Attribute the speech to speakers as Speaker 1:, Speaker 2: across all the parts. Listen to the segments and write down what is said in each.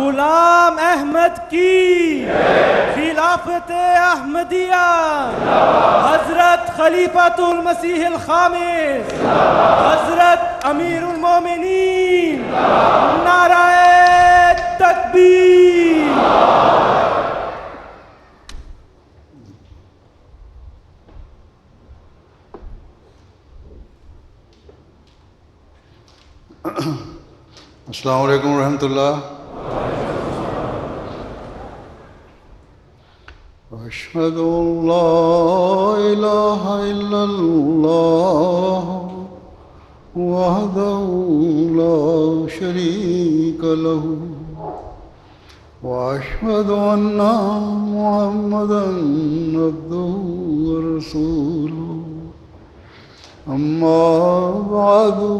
Speaker 1: गुलाम अहमद की खिलाफत अहमदिया, हजरत खलीफतुल मसीह खामिस, हजरत अमीरुल मोमिनीन, नाराए तकबीर।
Speaker 2: अस्सलामु अलैकुम रहमतुल्लाह। अशहदु अल्ला इलाहा इल्लल्लाह वहदहु ला शरीका लहु व अशहदु अन्ना मुहम्मदन अब्दुहु व रसूलुहु। अम्मा बादु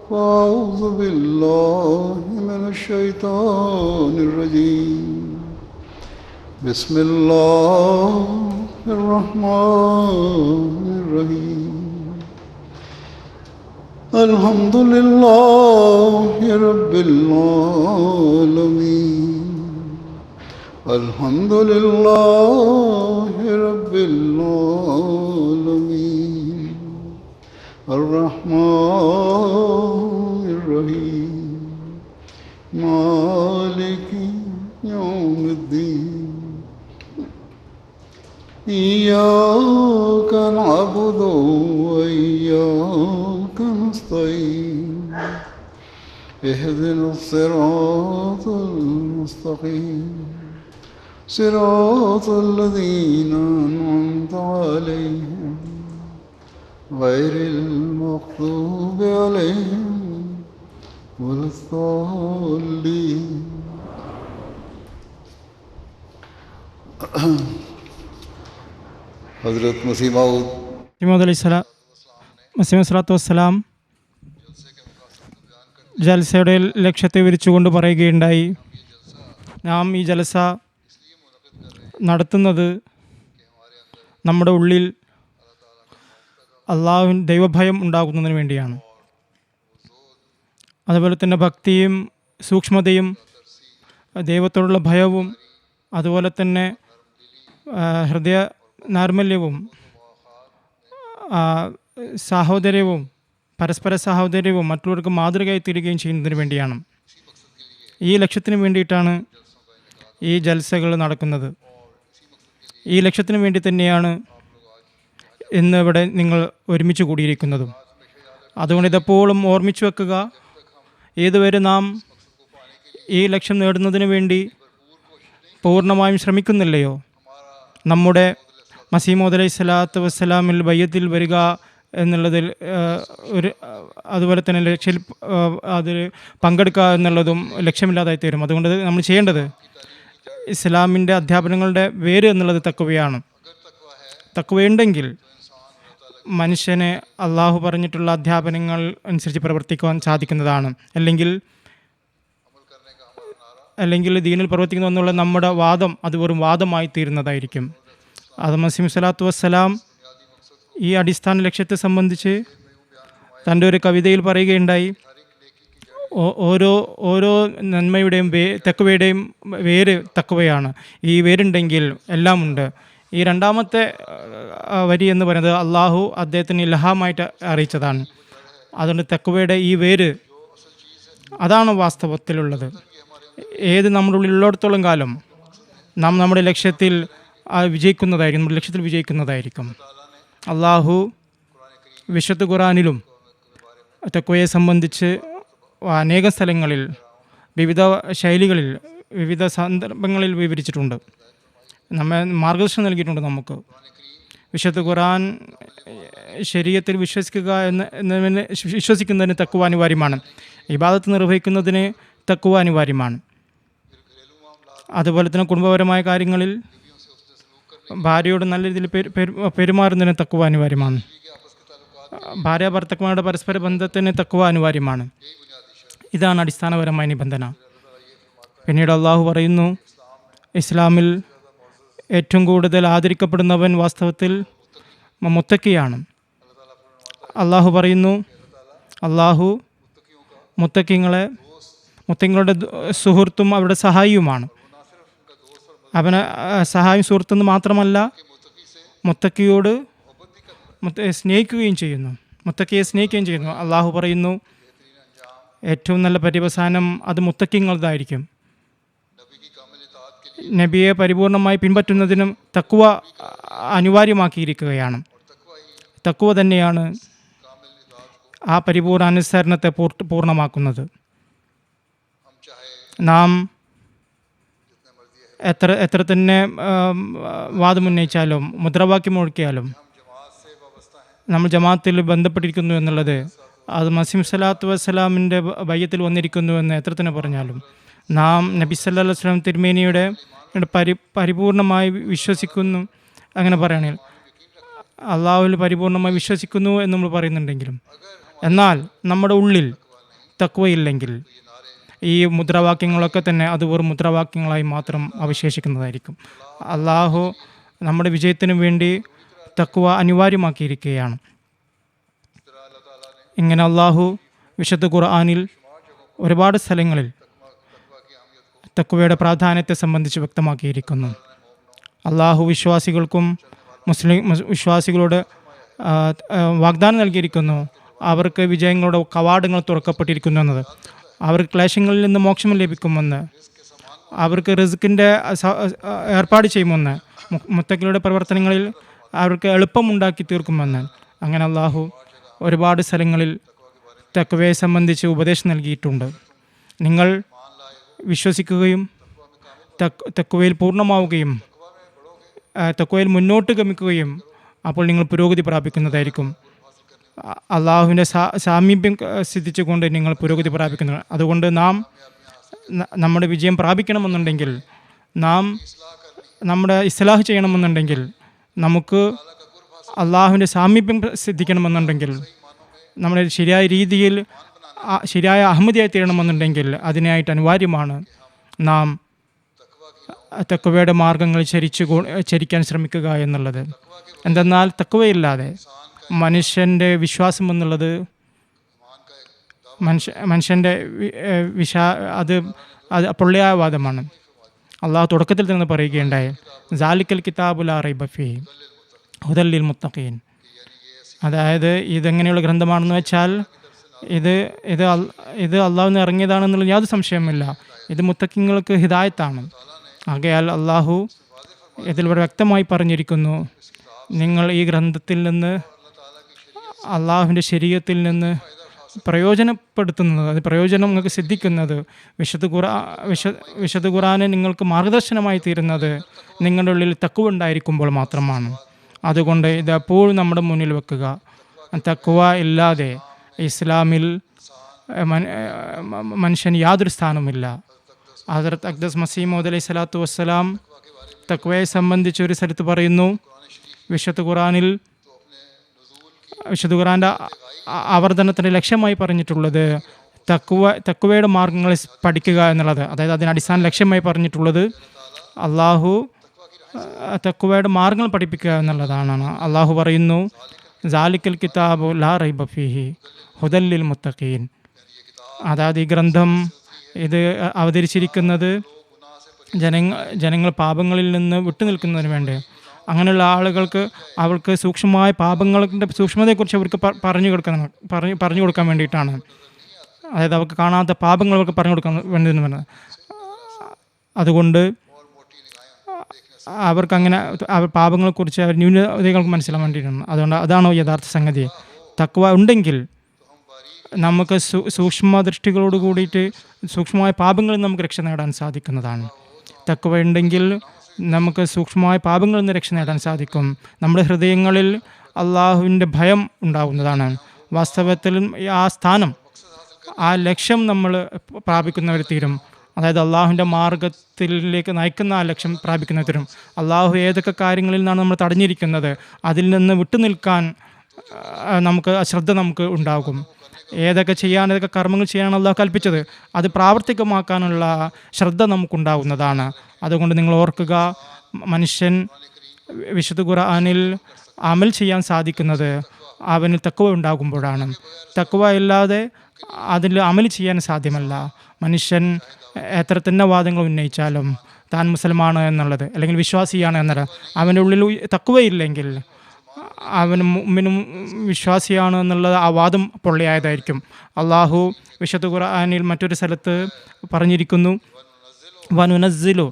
Speaker 2: फ़अऊज़ु बिल्लाहि मिनश्शैतानिर रजीम। बिस्मिल्लाहिर रहमानिर रहीम। अल्हम्दुलिल्लाहि रब्बिल आलमीन। अल्हम्दुलिल्लाहि रब्बिल आलमीन। अर्रहमानिर रहीम। मालिकि यौमिद्दीन। इय्याका नअबुदु व इय्याका नस्तईन। इहदिनस सिरातल मुस्तक़ीम। सिरातल लज़ीना अनअमत अलैहिम गैरिल मग़्दूबि अलैहिम वलद्दाल्लीन। हज़रत मसीह मऊद
Speaker 3: മസീഹ് വസ്സലാം ജൽസയുടെ ലക്ഷ്യത്തെ വിരിച്ചുകൊണ്ട് പറയുകയുണ്ടായി, നാം ഈ ജലസ നടത്തുന്നത് നമ്മുടെ ഉള്ളിൽ അള്ളാഹുവിൻ ദൈവഭയം ഉണ്ടാകുന്നതിന് വേണ്ടിയാണ്. അതുപോലെ തന്നെ ഭക്തിയും സൂക്ഷ്മതയും ദൈവത്തോടുള്ള ഭയവും അതുപോലെ തന്നെ ഹൃദയ നൈർമല്യവും സാഹോദര്യവും പരസ്പര സാഹോദര്യവും മറ്റുള്ളവർക്ക് മാതൃകയായി തീരുകയും ചെയ്യുന്നതിന് വേണ്ടിയാണ്. ഈ ലക്ഷ്യത്തിന് വേണ്ടിയിട്ടാണ് ഈ ജൽസകൾ നടക്കുന്നത്. ഈ ലക്ഷ്യത്തിന് വേണ്ടി തന്നെയാണ് ഇന്ന് ഇവിടെ നിങ്ങൾ ഒരുമിച്ച് കൂടിയിരിക്കുന്നതും. അതുകൊണ്ട് ഇതെപ്പോഴും ഓർമ്മിച്ചു വെക്കുക, ഏതുവരെ നാം ഈ ലക്ഷ്യം നേടുന്നതിന് വേണ്ടി പൂർണ്ണമായും ശ്രമിക്കുന്നില്ലയോ, നമ്മുടെ മസീഹ് മൗഊദ് അലൈഹി സ്വലാത്തു വസ്സലാമിൽ ബയ്യത്തിൽ വരിക എന്നുള്ളതിൽ അതുപോലെ തന്നെ ലക്ഷ്യം അതിൽ പങ്കെടുക്കുക എന്നുള്ളതും ലക്ഷ്യമില്ലാതായി തീരും. അതുകൊണ്ട് നമ്മൾ ചെയ്യേണ്ടത് ഇസ്ലാമിൻ്റെ അധ്യാപനങ്ങളുടെ വേര് എന്നുള്ളത് തഖ്വയാണ്. തഖ്വയുണ്ടെങ്കിൽ മനുഷ്യന് അള്ളാഹു പറഞ്ഞിട്ടുള്ള അധ്യാപനങ്ങൾ അനുസരിച്ച് പ്രവർത്തിക്കുവാൻ സാധിക്കുന്നതാണ്. അല്ലെങ്കിൽ ദീനിൽ പ്രവർത്തിക്കുന്നു എന്നുള്ള നമ്മുടെ വാദം അത് വെറും വാദമായി തീരുന്നതായിരിക്കും. അത് മസീഹ് സ്വലാത്തു വസ്സലാം ഈ അടിസ്ഥാന ലക്ഷ്യത്തെ സംബന്ധിച്ച് തൻ്റെ ഒരു കവിതയിൽ പറയുകയുണ്ടായി, ഓരോ നന്മയുടെയും തഖ്വയുടെയും വേര് തഖ്വയാണ്. ഈ വേരുണ്ടെങ്കിൽ എല്ലാമുണ്ട്. ഈ രണ്ടാമത്തെ വരി എന്ന് പറയുന്നത് അള്ളാഹു അദ്ദേഹത്തിന് ഇൽഹാമായിട്ട് അറിയിച്ചതാണ്. അതുകൊണ്ട് തഖ്വയുടെ ഈ വേര് അതാണ് വാസ്തവത്തിലുള്ളത്. ഏത് നമ്മുടെ ഉള്ളിലുള്ളിടത്തോളം കാലം നാം നമ്മുടെ ലക്ഷ്യത്തിൽ വിജയിക്കുന്നതായിരിക്കും. അള്ളാഹു വിശുദ്ധ ഖുർആനിലും തഖ്വയെ സംബന്ധിച്ച് അനേകം സ്ഥലങ്ങളിൽ വിവിധ ശൈലികളിൽ വിവിധ സന്ദർഭങ്ങളിൽ വിവരിച്ചിട്ടുണ്ട്, നമ്മെ മാർഗദർശനം നൽകിയിട്ടുണ്ട്. നമുക്ക് വിശുദ്ധ ഖുർആൻ ശരീഅത്തിൽ വിശ്വസിക്കുന്നതിന് തഖ്വ അനിവാര്യമാണ്. ഇബാദത്ത് നിർവഹിക്കുന്നതിന് തഖ്വ അനിവാര്യമാണ്. അതുപോലെ തന്നെ കുടുംബപരമായ കാര്യങ്ങളിൽ ഭാര്യയോട് നല്ല രീതിയിൽ പെരുമാറുന്നതിന് തഖ്വ അനിവാര്യമാണ്. ഭാര്യ ഭർത്താക്കന്മാരുടെ പരസ്പര ബന്ധത്തിന് തഖ്വ അനിവാര്യമാണ്. ഇതാണ് അടിസ്ഥാനപരമായ നിബന്ധന. പിന്നീട് അള്ളാഹു പറയുന്നു, ഇസ്ലാമിൽ ഏറ്റവും കൂടുതൽ ആദരിക്കപ്പെടുന്നവൻ വാസ്തവത്തിൽ മുത്തക്കിയാണ്. അള്ളാഹു പറയുന്നു, അള്ളാഹു മുത്തങ്ങളുടെ സുഹൃത്തും അവരുടെ സഹായിയുമാണ്. അവനെ സഹായം സുഹൃത്തെന്ന് മാത്രമല്ല, മുത്തക്കിയോട് സ്നേഹിക്കുകയും ചെയ്യുന്നു, മുത്തക്കിയെ സ്നേഹിക്കുകയും ചെയ്യുന്നു. അള്ളാഹു പറയുന്നു, ഏറ്റവും നല്ല പര്യവസാനം അത് മുത്തക്കിങ്ങളതായിരിക്കും. നബിയെ പരിപൂർണമായി പിൻപറ്റുന്നതിനും തഖ്വ അനിവാര്യമാക്കിയിരിക്കുകയാണ്. തഖ്വ തന്നെയാണ് ആ പരിപൂർണ അനുസരണത്തെ പൂർണ്ണമാക്കുന്നത്. നാം എത്ര തന്നെ വാദമുന്നയിച്ചാലും മുദ്രാവാക്യം മുഴക്കിയാലും നമ്മൾ ജമാഅത്തിൽ ബന്ധപ്പെട്ടിരിക്കുന്നു എന്നുള്ളത്, അത് മസീഹ് സ്വലാത്തു വസ്സലാമിൻ്റെ ബയ്യത്തിൽ വന്നിരിക്കുന്നു എന്ന് എത്ര തന്നെ പറഞ്ഞാലും, നാം നബി സല്ലല്ലാഹു അലൈഹി വസല്ലം തിരുമേനിയുടെ പരിപൂർണമായി വിശ്വസിക്കുന്നു, അങ്ങനെ പറയുകയാണെങ്കിൽ അള്ളാഹുവിൽ പരിപൂർണമായി വിശ്വസിക്കുന്നു എന്ന് നമ്മൾ പറയുന്നുണ്ടെങ്കിലും, എന്നാൽ നമ്മുടെ ഉള്ളിൽ തഖ്വയില്ലെങ്കിൽ ഈ മുദ്രാവാക്യങ്ങളൊക്കെ തന്നെ അത് വെറും മുദ്രാവാക്യങ്ങളായി മാത്രം അവശേഷിക്കുന്നതായിരിക്കും. അള്ളാഹു നമ്മുടെ വിജയത്തിനു വേണ്ടി തഖ്വ അനിവാര്യമാക്കിയിരിക്കുകയാണ്. ഇങ്ങനെ അള്ളാഹു വിശുദ്ധ ഖുർആനിൽ ഒരുപാട് സ്ഥലങ്ങളിൽ തഖ്വയുടെ പ്രാധാന്യത്തെ സംബന്ധിച്ച് വ്യക്തമാക്കിയിരിക്കുന്നു. അള്ളാഹു വിശ്വാസികൾക്കും വിശ്വാസികളോട് വാഗ്ദാനം നൽകിയിരിക്കുന്നു, അവർക്ക് വിജയങ്ങളുടെ കവാടങ്ങൾ തുറക്കപ്പെട്ടിരിക്കുന്നു എന്നത്, അവർക്ക് ക്ലേശങ്ങളിൽ നിന്ന് മോക്ഷം ലഭിക്കുമെന്ന്, അവർക്ക് റിസ്കിൻ്റെ ഏർപ്പാട് ചെയ്യുമെന്ന്, മുത്തക്കികളുടെ പ്രവർത്തനങ്ങളിൽ അവർക്ക് എളുപ്പമുണ്ടാക്കി തീർക്കുമെന്ന്. അങ്ങനെ അള്ളാഹു ഒരുപാട് സ്ഥലങ്ങളിൽ തഖ്വയെ സംബന്ധിച്ച് ഉപദേശം നൽകിയിട്ടുണ്ട്. നിങ്ങൾ വിശ്വസിക്കുകയും തഖ്വയിൽ പൂർണ്ണമാവുകയും തഖ്വയിൽ മുന്നോട്ട് ഗമിക്കുകയും അപ്പോൾ നിങ്ങൾ പുരോഗതി പ്രാപിക്കുന്നതായിരിക്കും. അള്ളാഹുവിൻ്റെ സാമീപ്യം സിദ്ധിച്ചുകൊണ്ട് നിങ്ങൾ പുരോഗതി പ്രാപിക്കുന്നു. അതുകൊണ്ട് നാം നമ്മുടെ വിജയം പ്രാപിക്കണമെന്നുണ്ടെങ്കിൽ, നാം നമ്മുടെ ഇസ്ലാഹ് ചെയ്യണമെന്നുണ്ടെങ്കിൽ, നമുക്ക് അള്ളാഹുവിൻ്റെ സാമീപ്യം സിദ്ധിക്കണമെന്നുണ്ടെങ്കിൽ, നമ്മുടെ ശരിയായ രീതിയിൽ ശരിയായ അഹമ്മദിയായി തീരണമെന്നുണ്ടെങ്കിൽ അതിനായിട്ട് അനിവാര്യമാണ് നാം തഖ്വയുടെ മാർഗങ്ങൾ ചരിക്കാൻ ശ്രമിക്കുക എന്നുള്ളത്. എന്തെന്നാൽ തഖ്വയില്ലാതെ മനുഷ്യൻ്റെ വിശ്വാസം എന്നുള്ളത് മനുഷ്യൻ്റെ അത് പൊള്ളിയായ വാദമാണ്. അള്ളാഹു തുടക്കത്തിൽ തന്നെ പറയുകയുണ്ടായി, സാലിക്കൽ കിതാബു ലാ റൈബ ഫീഹി ഹുദൽ ലിൽ മുത്തഖീൻ. അതായത് ഇതെങ്ങനെയുള്ള ഗ്രന്ഥമാണെന്ന് വെച്ചാൽ ഇത് അള്ളാഹുവിന് ഇറങ്ങിയതാണെന്നുള്ള യാതൊരു സംശയമില്ല. ഇത് മുത്തഖീങ്ങൾക്ക് ഹിദായത്താണ്. ആകയാൽ അള്ളാഹു ഇതിൽ വളരെ വ്യക്തമായി പറഞ്ഞിരിക്കുന്നു, നിങ്ങൾ ഈ ഗ്രന്ഥത്തിൽ നിന്ന് അള്ളാഹുവിൻ്റെ ശരീഅത്തിൽ നിന്ന് പ്രയോജനപ്പെടുത്തുന്നത്, അത് പ്രയോജനം നിങ്ങൾക്ക് സിദ്ധിക്കുന്നത്, വിശുദ്ധ ഖുർആനെ നിങ്ങൾക്ക് മാർഗദർശനമായി തീരുന്നത് നിങ്ങളുടെ ഉള്ളിൽ തഖ്വ ഉണ്ടായിരിക്കുമ്പോൾ മാത്രമാണ്. അതുകൊണ്ട് ഇത് എപ്പോഴും നമ്മുടെ മുന്നിൽ വെക്കുക. തഖ്വ ഇല്ലാതെ ഇസ്ലാമിൽ മനുഷ്യന് യാതൊരു സ്ഥാനവുമില്ല. ഹദ്റത്ത് അഖ്ദസ് മസീഹ് മൗഊദ് അലൈഹി സ്വലാത്തു വസ്സലാം തഖ്വയെ സംബന്ധിച്ച് ഒരു സ്ഥലത്ത് പറയുന്നു, വിശുദ്ധ ഖുർആൻ്റെ ആവർത്തനത്തിൻ്റെ ലക്ഷ്യമായി പറഞ്ഞിട്ടുള്ളത് തഖ്വയുടെ മാർഗങ്ങൾ പഠിക്കുക എന്നുള്ളത്. അതായത് അതിന് അടിസ്ഥാന ലക്ഷ്യമായി പറഞ്ഞിട്ടുള്ളത് അള്ളാഹു തഖ്വയുടെ മാർഗങ്ങൾ പഠിപ്പിക്കുക എന്നുള്ളതാണ്. അള്ളാഹു പറയുന്നു, സാലിക്കൽ കിതാബു ലാ റൈബ ഫീഹി ഹുദൽ ലിൽ മുത്തഖീൻ. അതായത് ഈ ഗ്രന്ഥം ഇത് അവതരിച്ചിരിക്കുന്നത് ജനങ്ങൾ പാപങ്ങളിൽ നിന്ന് വിട്ടുനിൽക്കുന്നതിന് വേണ്ടി. അങ്ങനെയുള്ള ആളുകൾക്ക് അവർക്ക് സൂക്ഷ്മമായ പാപങ്ങളുടെ സൂക്ഷ്മതയെക്കുറിച്ച് അവർക്ക് പറഞ്ഞു കൊടുക്കാൻ വേണ്ടിയിട്ടാണ്. അതായത് അവർക്ക് കാണാത്ത പാപങ്ങൾ അവർക്ക് പറഞ്ഞു കൊടുക്കാൻ വേണ്ടി. അതുകൊണ്ട് അവർക്കങ്ങനെ പാപങ്ങളെക്കുറിച്ച് അവർ ന്യൂനതകൾക്ക് മനസ്സിലാൻ വേണ്ടിയിട്ടാണ്. അതുകൊണ്ട് അതാണോ യഥാർത്ഥ സംഗതി. തഖ്വ ഉണ്ടെങ്കിൽ നമുക്ക് സൂക്ഷ്മ ദൃഷ്ടികളോട് കൂടിയിട്ട് സൂക്ഷ്മമായ പാപങ്ങളിൽ നമുക്ക് രക്ഷ നേടാൻ സാധിക്കുന്നതാണ്. തഖ്വ ഉണ്ടെങ്കിൽ നമുക്ക് സൂക്ഷ്മമായ പാപങ്ങളിൽ നിന്ന് രക്ഷ നേടാൻ സാധിക്കും. നമ്മുടെ ഹൃദയങ്ങളിൽ അള്ളാഹുവിൻ്റെ ഭയം ഉണ്ടാകുന്നതാണ്. വാസ്തവത്തിൽ ആ സ്ഥാനം, ആ ലക്ഷ്യം നമ്മൾ പ്രാപിക്കുന്നവർ തീരും. അതായത് അള്ളാഹുവിൻ്റെ മാർഗത്തിലേക്ക് നയിക്കുന്ന ആ ലക്ഷ്യം പ്രാപിക്കുന്നവർ തീരും. അള്ളാഹു ഏതൊക്കെ കാര്യങ്ങളിൽ നിന്നാണ് നമ്മൾ തടഞ്ഞിരിക്കുന്നത് അതിൽ നിന്ന് വിട്ടുനിൽക്കാൻ നമുക്ക് ശ്രദ്ധ നമുക്ക് ഉണ്ടാകും. ഏതൊക്കെ കർമ്മങ്ങൾ ചെയ്യാനാണ് അള്ളാഹു കൽപ്പിച്ചത് അത് പ്രാവർത്തികമാക്കാനുള്ള ശ്രദ്ധ നമുക്കുണ്ടാകുന്നതാണ്. അതുകൊണ്ട് നിങ്ങൾ ഓർക്കുക, മനുഷ്യൻ വിശുദ്ധ ഖുർആനിൽ അമൽ ചെയ്യാൻ സാധിക്കുന്നത് അവന് തഖ്വ ഉണ്ടാകുമ്പോഴാണ്. തഖ്വ ഇല്ലാതെ അതിൽ അമൽ ചെയ്യാൻ സാധ്യമല്ല. മനുഷ്യൻ എത്ര തന്നെ വാദങ്ങൾ ഉന്നയിച്ചാലും താൻ മുസൽമാണ് എന്നുള്ളത് അല്ലെങ്കിൽ വിശ്വാസിയാണ് എന്നത് അവൻ്റെ ഉള്ളിൽ തക്കുവയില്ലെങ്കിൽ അവന് മുമ്പിനും വിശ്വാസിയാണ് എന്നുള്ളത് ആ വാദം പൊള്ളയായതായിരിക്കും. അള്ളാഹു വിശുദ്ധ ഖുർആനിൽ മറ്റൊരു സ്ഥലത്ത് പറഞ്ഞിരിക്കുന്നു, വനുനസ്സിലു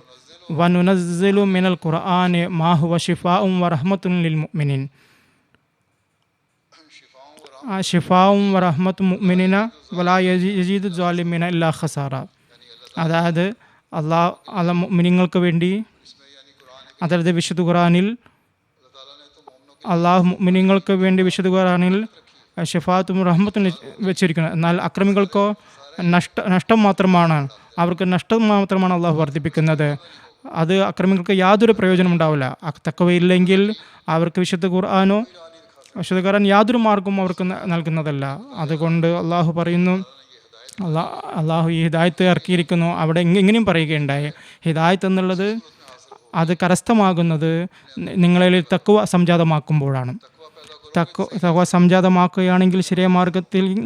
Speaker 3: മിനൽ ഖുർആനി മാ ഹുവ ശിഫാഉം വറഹ്മത്തുൻ ലിൽ മുഅ്മിനീൻ. ഷിഫാവും വറഹ്മത്തുൽ മുഅ്മിനീന വലാ യസീദു സാലിമീന ഇല്ലാ ഖസാറ. അതായത് അല്ലാഹ് മുഅ്മിനീങ്ങൾക്ക് വേണ്ടി, അതായത് വിശുദ്ധ ഖുർആനിൽ അള്ളാഹു മുഅ്മിനീങ്ങൾക്ക് വേണ്ടി വിശുദ്ധ ഖുർആനിൽ ഷിഫാത്തും റഹ്മത്തും വെച്ചിരിക്കുന്നത്. എന്നാൽ അക്രമികൾക്കോ നഷ്ടം മാത്രമാണ്, അവർക്ക് നഷ്ടം മാത്രമാണ് അള്ളാഹു വർദ്ധിപ്പിക്കുന്നത്. അത് അക്രമികൾക്ക് യാതൊരു പ്രയോജനം ഉണ്ടാവില്ല. തഖ്വയില്ലെങ്കിൽ അവർക്ക് വിശുദ്ധ ഖുർആൻ യാതൊരു മാർഗവും അവർക്ക് നൽകുന്നതല്ല. അതുകൊണ്ട് അള്ളാഹു പറയുന്നു, അള്ളാഹു ഈ ഹിദായത്ത് ഇറക്കിയിരിക്കുന്നു. അവിടെ എങ്ങനെയും പറയുകയുണ്ടായി, ഹിദായത്ത് എന്നുള്ളത് അത് കരസ്ഥമാകുന്നത് നിങ്ങളിൽ തഖ്വ സംജാതമാക്കുമ്പോഴാണ്. തഖ്വ സംജാതമാക്കുകയാണെങ്കിൽ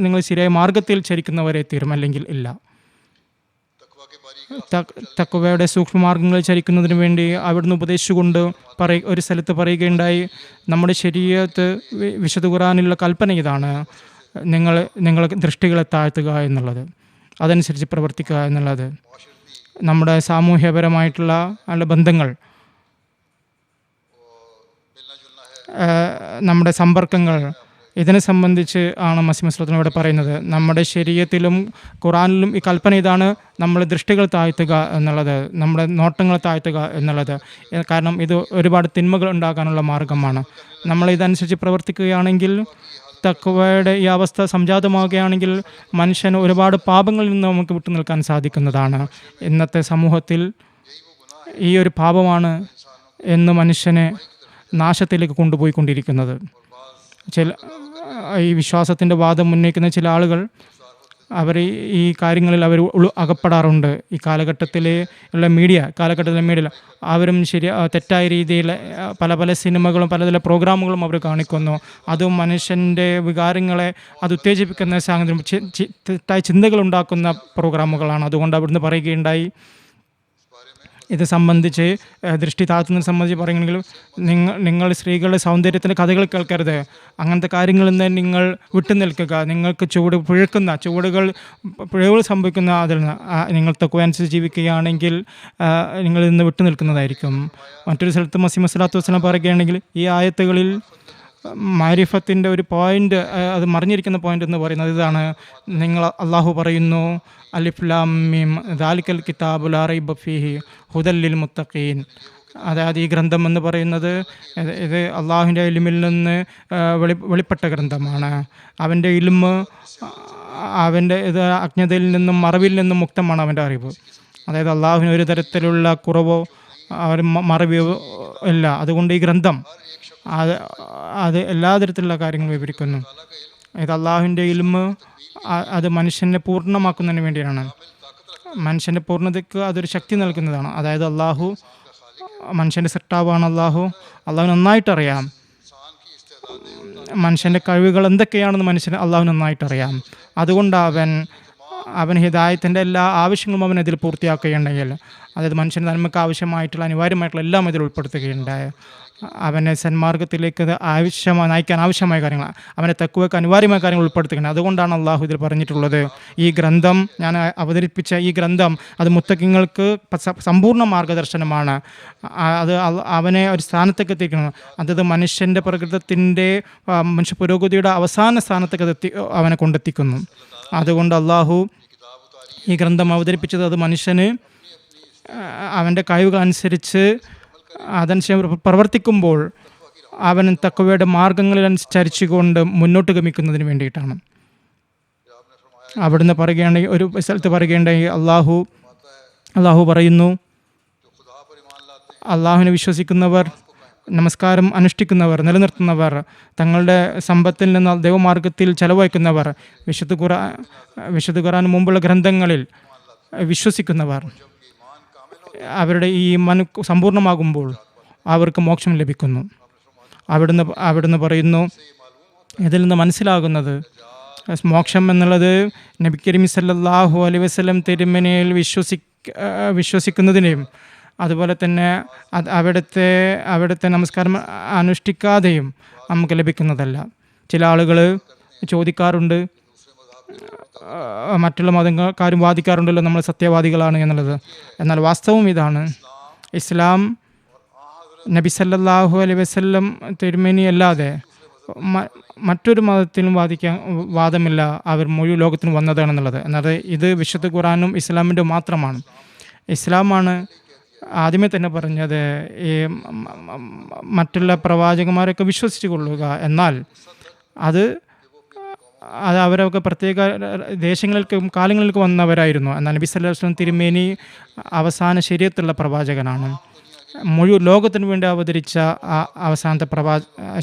Speaker 3: നിങ്ങൾ ശരിയായ മാർഗത്തിൽ ചരിക്കുന്നവരെ തീരും, അല്ലെങ്കിൽ ഇല്ല. തഖ്വയുടെ സൂക്ഷ്മമാർഗ്ഗങ്ങളിൽ ചരിക്കുന്നതിന് വേണ്ടി അവിടുന്ന് ഉപദേശിച്ചുകൊണ്ട് ഒരു സ്ഥലത്ത് പറയുകയുണ്ടായി, നമ്മുടെ ശരീഅത്ത് വിശുദ്ധ ഖുർആനിലുള്ള കൽപ്പന ഇതാണ്, നിങ്ങൾ ദൃഷ്ടികളെ താഴ്ത്തുക എന്നുള്ളത്, അതനുസരിച്ച് പ്രവർത്തിക്കുക എന്നുള്ളത്. നമ്മുടെ സാമൂഹ്യപരമായിട്ടുള്ള ബന്ധങ്ങൾ, നമ്മുടെ സമ്പർക്കങ്ങൾ, ഇതിനെ സംബന്ധിച്ച് ആണ് മസീഹ് മൗഊദ് ഇവിടെ പറയുന്നത്. നമ്മുടെ ശരീഅത്തിലും ഖുർആനിലും ഈ കൽപ്പന ഇതാണ്, നമ്മൾ ദൃഷ്ടികൾ താഴ്ത്തുക എന്നുള്ളത്, നമ്മുടെ നോട്ടങ്ങൾ താഴ്ത്തുക എന്നുള്ളത്. കാരണം ഇത് ഒരുപാട് തിന്മകൾ ഉണ്ടാകാനുള്ള മാർഗമാണ്. നമ്മൾ ഇതനുസരിച്ച് പ്രവർത്തിക്കുകയാണെങ്കിൽ, തഖ്വയുടെ ഈ അവസ്ഥ സംജാതമാവുകയാണെങ്കിൽ മനുഷ്യന് ഒരുപാട് പാപങ്ങളിൽ നിന്ന് നമുക്ക് വിട്ടു നിൽക്കാൻ സാധിക്കുന്നതാണ്. ഇന്നത്തെ സമൂഹത്തിൽ ഈ ഒരു പാപമാണ് എന്ന് മനുഷ്യനെ നാശത്തിലേക്ക് കൊണ്ടുപോയിക്കൊണ്ടിരിക്കുന്നത്. ഈ വിശ്വാസത്തിൻ്റെ വാദം ഉന്നയിക്കുന്ന ചില ആളുകൾ അവർ ഈ കാര്യങ്ങളിൽ അകപ്പെടാറുണ്ട്. ഈ കാലഘട്ടത്തിലെ മീഡിയ അവരും തെറ്റായ രീതിയിൽ പല സിനിമകളും പല പ്രോഗ്രാമുകളും അവർ കാണിക്കുന്നു. അതും മനുഷ്യൻ്റെ വികാരങ്ങളെ അത് ഉത്തേജിപ്പിക്കുന്ന സാഹചര്യം, തെറ്റായ ചിന്തകൾ ഉണ്ടാക്കുന്ന പ്രോഗ്രാമുകളാണ്. അതുകൊണ്ട് അവിടുന്ന് പറയുകയുണ്ടായി, ഇത് സംബന്ധിച്ച് ദൃഷ്ടി താഴ്ത്തുന്നതിനെ സംബന്ധിച്ച് പറയുകയാണെങ്കിൽ നിങ്ങൾ സ്ത്രീകളുടെ സൗന്ദര്യത്തിൻ്റെ കഥകൾ കേൾക്കരുത്, അങ്ങനത്തെ കാര്യങ്ങളിൽ നിന്ന് നിങ്ങൾ വിട്ടുനിൽക്കുക. നിങ്ങൾക്ക് പിഴവുകൾ സംഭവിക്കുന്ന അതിൽ നിന്ന് നിങ്ങൾ തഖ്വ അനുസരിച്ച് ജീവിക്കുകയാണെങ്കിൽ നിങ്ങളിൽ നിന്ന് വിട്ടുനിൽക്കുന്നതായിരിക്കും. മറ്റൊരു സ്ഥലത്ത് മസീഹ് മൗഊദ് വസ്സലാം പറയുകയാണെങ്കിൽ, ഈ ആയത്തുകളിൽ മാരിഫത്തിൻ്റെ ഒരു പോയിൻ്റ്, അത് മറിഞ്ഞിരിക്കുന്ന പോയിൻ്റ് എന്ന് പറയുന്നത് ഇതാണ്. അള്ളാഹു പറയുന്നു, അലിഫ് ലാം മീം ദാലിക്കൽ കിതാബു ലാ റൈബ ഫീഹി ഹുദൽ ലിൽ മുത്തഖീൻ. അതായത് ഈ ഗ്രന്ഥം എന്ന് പറയുന്നത് ഇത് അള്ളാഹുവിൻ്റെ ഇൽമിൽ നിന്ന് വെളിപ്പെട്ട ഗ്രന്ഥമാണ്. അവൻ്റെ ഇൽമ്, അവൻ്റെ ഇത് അജ്ഞതയിൽ നിന്നും മറവിൽ നിന്നും മുക്തമാണ് അവൻ്റെ അറിവ്. അതായത് അള്ളാഹുവിന് ഒരു തരത്തിലുള്ള കുറവോ മറവിയോ ഇല്ല. അതുകൊണ്ട് ഈ ഗ്രന്ഥം അത് എല്ലാ തരത്തിലുള്ള കാര്യങ്ങളും വിവരിക്കുന്നു. ഇത് അള്ളാഹുവിൻ്റെ ഇൽമ് അത് മനുഷ്യനെ പൂർണ്ണമാക്കുന്നതിന് വേണ്ടിയാണ്. മനുഷ്യൻ്റെ പൂർണ്ണതയ്ക്ക് അതൊരു ശക്തി നൽകുന്നതാണ്. അതായത് മനുഷ്യൻ്റെ സൃഷ്ടാവാണ് അള്ളാഹു നന്നായിട്ടറിയാം. മനുഷ്യൻ്റെ കഴിവുകൾ എന്തൊക്കെയാണെന്ന് അള്ളാഹു നന്നായിട്ടറിയാം. അതുകൊണ്ട് അവൻ ഹിദായത്തിൻ്റെ എല്ലാ ആവശ്യങ്ങളും അവൻ ഇതിൽ പൂർത്തിയാക്കുകയുണ്ടെങ്കിൽ, അതായത് മനുഷ്യൻ്റെ നന്മയ്ക്ക് ആവശ്യമായിട്ടുള്ള അനിവാര്യമായിട്ടുള്ള എല്ലാം ഇതിൽ ഉൾപ്പെടുത്തുകയുണ്ടായ, അവനെ സന്മാർഗത്തിലേക്ക് നയിക്കാൻ ആവശ്യമായ കാര്യങ്ങൾ, അവനെ തഖ്വയ്ക്ക് അനിവാര്യമായ കാര്യങ്ങൾ ഉൾപ്പെടുത്തുകയാണ്. അതുകൊണ്ടാണ് അള്ളാഹു ഇതിൽ പറഞ്ഞിട്ടുള്ളത്, ഈ ഗ്രന്ഥം ഞാൻ അവതരിപ്പിച്ച ഈ ഗ്രന്ഥം അത് മുത്തഖിങ്ങൾക്ക് സമ്പൂർണ്ണ മാർഗദർശനമാണ്. അത് അവനെ ഒരു സ്ഥാനത്തേക്ക് എത്തിക്കണം. അതത് മനുഷ്യൻ്റെ പ്രകൃതത്തിൻ്റെ മനുഷ്യ പുരോഗതിയുടെ അവസാന സ്ഥാനത്തേക്ക് അവനെ കൊണ്ടെത്തിക്കുന്നു. അതുകൊണ്ട് അള്ളാഹു ഈ ഗ്രന്ഥം അവതരിപ്പിച്ചത് അത് മനുഷ്യന് അവൻ്റെ കഴിവുകൾ അനുസരിച്ച് അതനുസരിച്ച് പ്രവർത്തിക്കുമ്പോൾ അവൻ തഖ്വയുടെ മാർഗങ്ങളിൽ അനുസരിച്ചുകൊണ്ട് മുന്നോട്ട് ഗമിക്കുന്നതിന് വേണ്ടിയിട്ടാണ്. അവിടുന്ന് പറയുകയാണെങ്കിൽ, ഒരു സ്ഥലത്ത് പറയുകയുണ്ടെങ്കിൽ അള്ളാഹു പറയുന്നു, അള്ളാഹുവിനെ വിശ്വസിക്കുന്നവർ, നമസ്കാരം അനുഷ്ഠിക്കുന്നവർ, നിലനിർത്തുന്നവർ, തങ്ങളുടെ സമ്പത്തിൽ നിന്ന് ദൈവമാർഗത്തിൽ ചെലവഴിക്കുന്നവർ, വിശുദ്ധ ഖുർആന് മുമ്പുള്ള ഗ്രന്ഥങ്ങളിൽ വിശ്വസിക്കുന്നവർ, അവരുടെ ഈ സമ്പൂർണ്ണമാകുമ്പോൾ അവർക്ക് മോക്ഷം ലഭിക്കുന്നു. അവിടുന്ന് പറയുന്നു, ഇതിൽ നിന്ന് മനസ്സിലാകുന്നത് മോക്ഷം എന്നുള്ളത് നബി കരീം സല്ലല്ലാഹു അലൈഹി വസല്ലം തിരുമേനിയിൽ വിശ്വസിക്കുന്നതിനെയും അതുപോലെ തന്നെ അവിടുത്തെ നമസ്കാരം അനുഷ്ഠിക്കാതെയും നമുക്ക് ലഭിക്കുന്നതല്ല. ചില ആളുകൾ ചോദിക്കാറുണ്ട്, മറ്റുള്ള മതക്കാരും വാദിക്കാറുണ്ടല്ലോ നമ്മൾ സത്യവാദികളാണ് എന്നുള്ളത്. എന്നാൽ വാസ്തവം ഇതാണ്, ഇസ്ലാം നബി സല്ലല്ലാഹു അലൈഹി വസല്ലം തിരുമേനി അല്ലാതെ മറ്റൊരു മതത്തിലും വാദമില്ല, അവർ മുഴുവൻ ലോകത്തിന് വന്നതാണെന്നുള്ളത്. എന്നാൽ ഇത് വിശുദ്ധ ഖുർആനും ഇസ്ലാമിൻ്റെ മാത്രമാണ്. ഇസ്ലാമാണ് ആദ്യമേ തന്നെ പറഞ്ഞത് ഈ മറ്റുള്ള പ്രവാചകന്മാരൊക്കെ വിശ്വസിച്ചു കൊള്ളുക. എന്നാൽ അത് അവരൊക്കെ പ്രത്യേക ദേശങ്ങളിലേക്കും കാലങ്ങളിലേക്ക് വന്നവരായിരുന്നു. എന്നാൽ നബി സല്ലല്ലാഹു അലൈഹി വസല്ലം തിരുമേനി അവസാന ശരീഅത്തുള്ള പ്രവാചകനാണ്. മുഴുവൻ ലോകത്തിന് വേണ്ടി അവതരിച്ച അവസാനത്തെ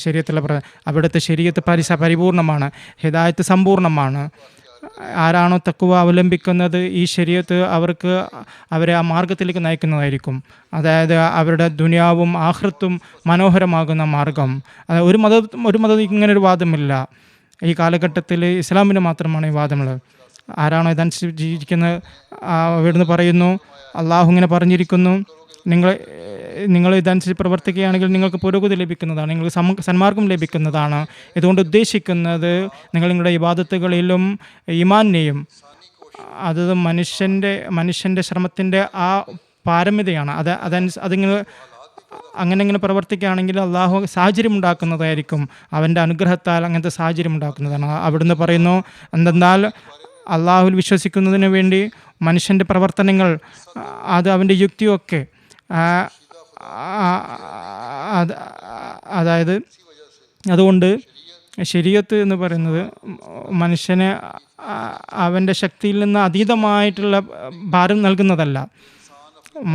Speaker 3: ശരീഅത്തുള്ള അവിടുത്തെ ശരീഅത്ത് പരിപൂർണമാണ്, ഹിദായത്ത് സമ്പൂർണ്ണമാണ്. ആരാണോ തഖ്വ അവലംബിക്കുന്നത് ഈ ശരീഅത്ത് അവരെ ആ മാർഗത്തിലേക്ക് നയിക്കുന്നതായിരിക്കും. അതായത് അവരുടെ ദുനിയാവും ആഖിറത്തും മനോഹരമാകുന്ന മാർഗം. ഒരു മതം ഇങ്ങനെ ഒരു വാദമില്ല. ഈ കാലഘട്ടത്തിൽ ഇസ്ലാമിന് മാത്രമാണ് ഈ വാദമുള്ളത്. ആരാണോ ഇതനുസരിച്ച് ജീവിക്കുന്നത് അവിടുന്ന് പറയുന്നു, അള്ളാഹു ഇങ്ങനെ പറഞ്ഞിരിക്കുന്നു, നിങ്ങൾ ഇതനുസരിച്ച് പ്രവർത്തിക്കുകയാണെങ്കിൽ നിങ്ങൾക്ക് പുരോഗതി ലഭിക്കുന്നതാണ്, നിങ്ങൾക്ക് സന്മാർഗം ലഭിക്കുന്നതാണ്. ഇതുകൊണ്ട് ഉദ്ദേശിക്കുന്നത് നിങ്ങളുടെ ഇബാദത്തുകളിലും ഈമാനിനെയും അത് മനുഷ്യൻ്റെ ശ്രമത്തിൻ്റെ ആ പാരമ്യതയാണ്. അതിങ്ങനെ അങ്ങനെ പ്രവർത്തിക്കുകയാണെങ്കിൽ അള്ളാഹു സാഹചര്യം ഉണ്ടാക്കുന്നതായിരിക്കും, അവൻ്റെ അനുഗ്രഹത്താൽ അങ്ങനത്തെ സാഹചര്യം ഉണ്ടാക്കുന്നതാണ്. അവിടുന്ന് പറയുന്നു, എന്തെന്നാൽ അള്ളാഹുവിൽ വിശ്വസിക്കുന്നതിന് വേണ്ടി മനുഷ്യൻ്റെ പ്രവർത്തനങ്ങൾ അത് അവൻ്റെ യുക്തിയൊക്കെ അതായത് അതുകൊണ്ട് ശരീഅത്ത് എന്ന് പറയുന്നത് മനുഷ്യനെ അവൻ്റെ ശക്തിയിൽ നിന്ന് അതീതമായിട്ടുള്ള ഭാരം നൽകുന്നതല്ല.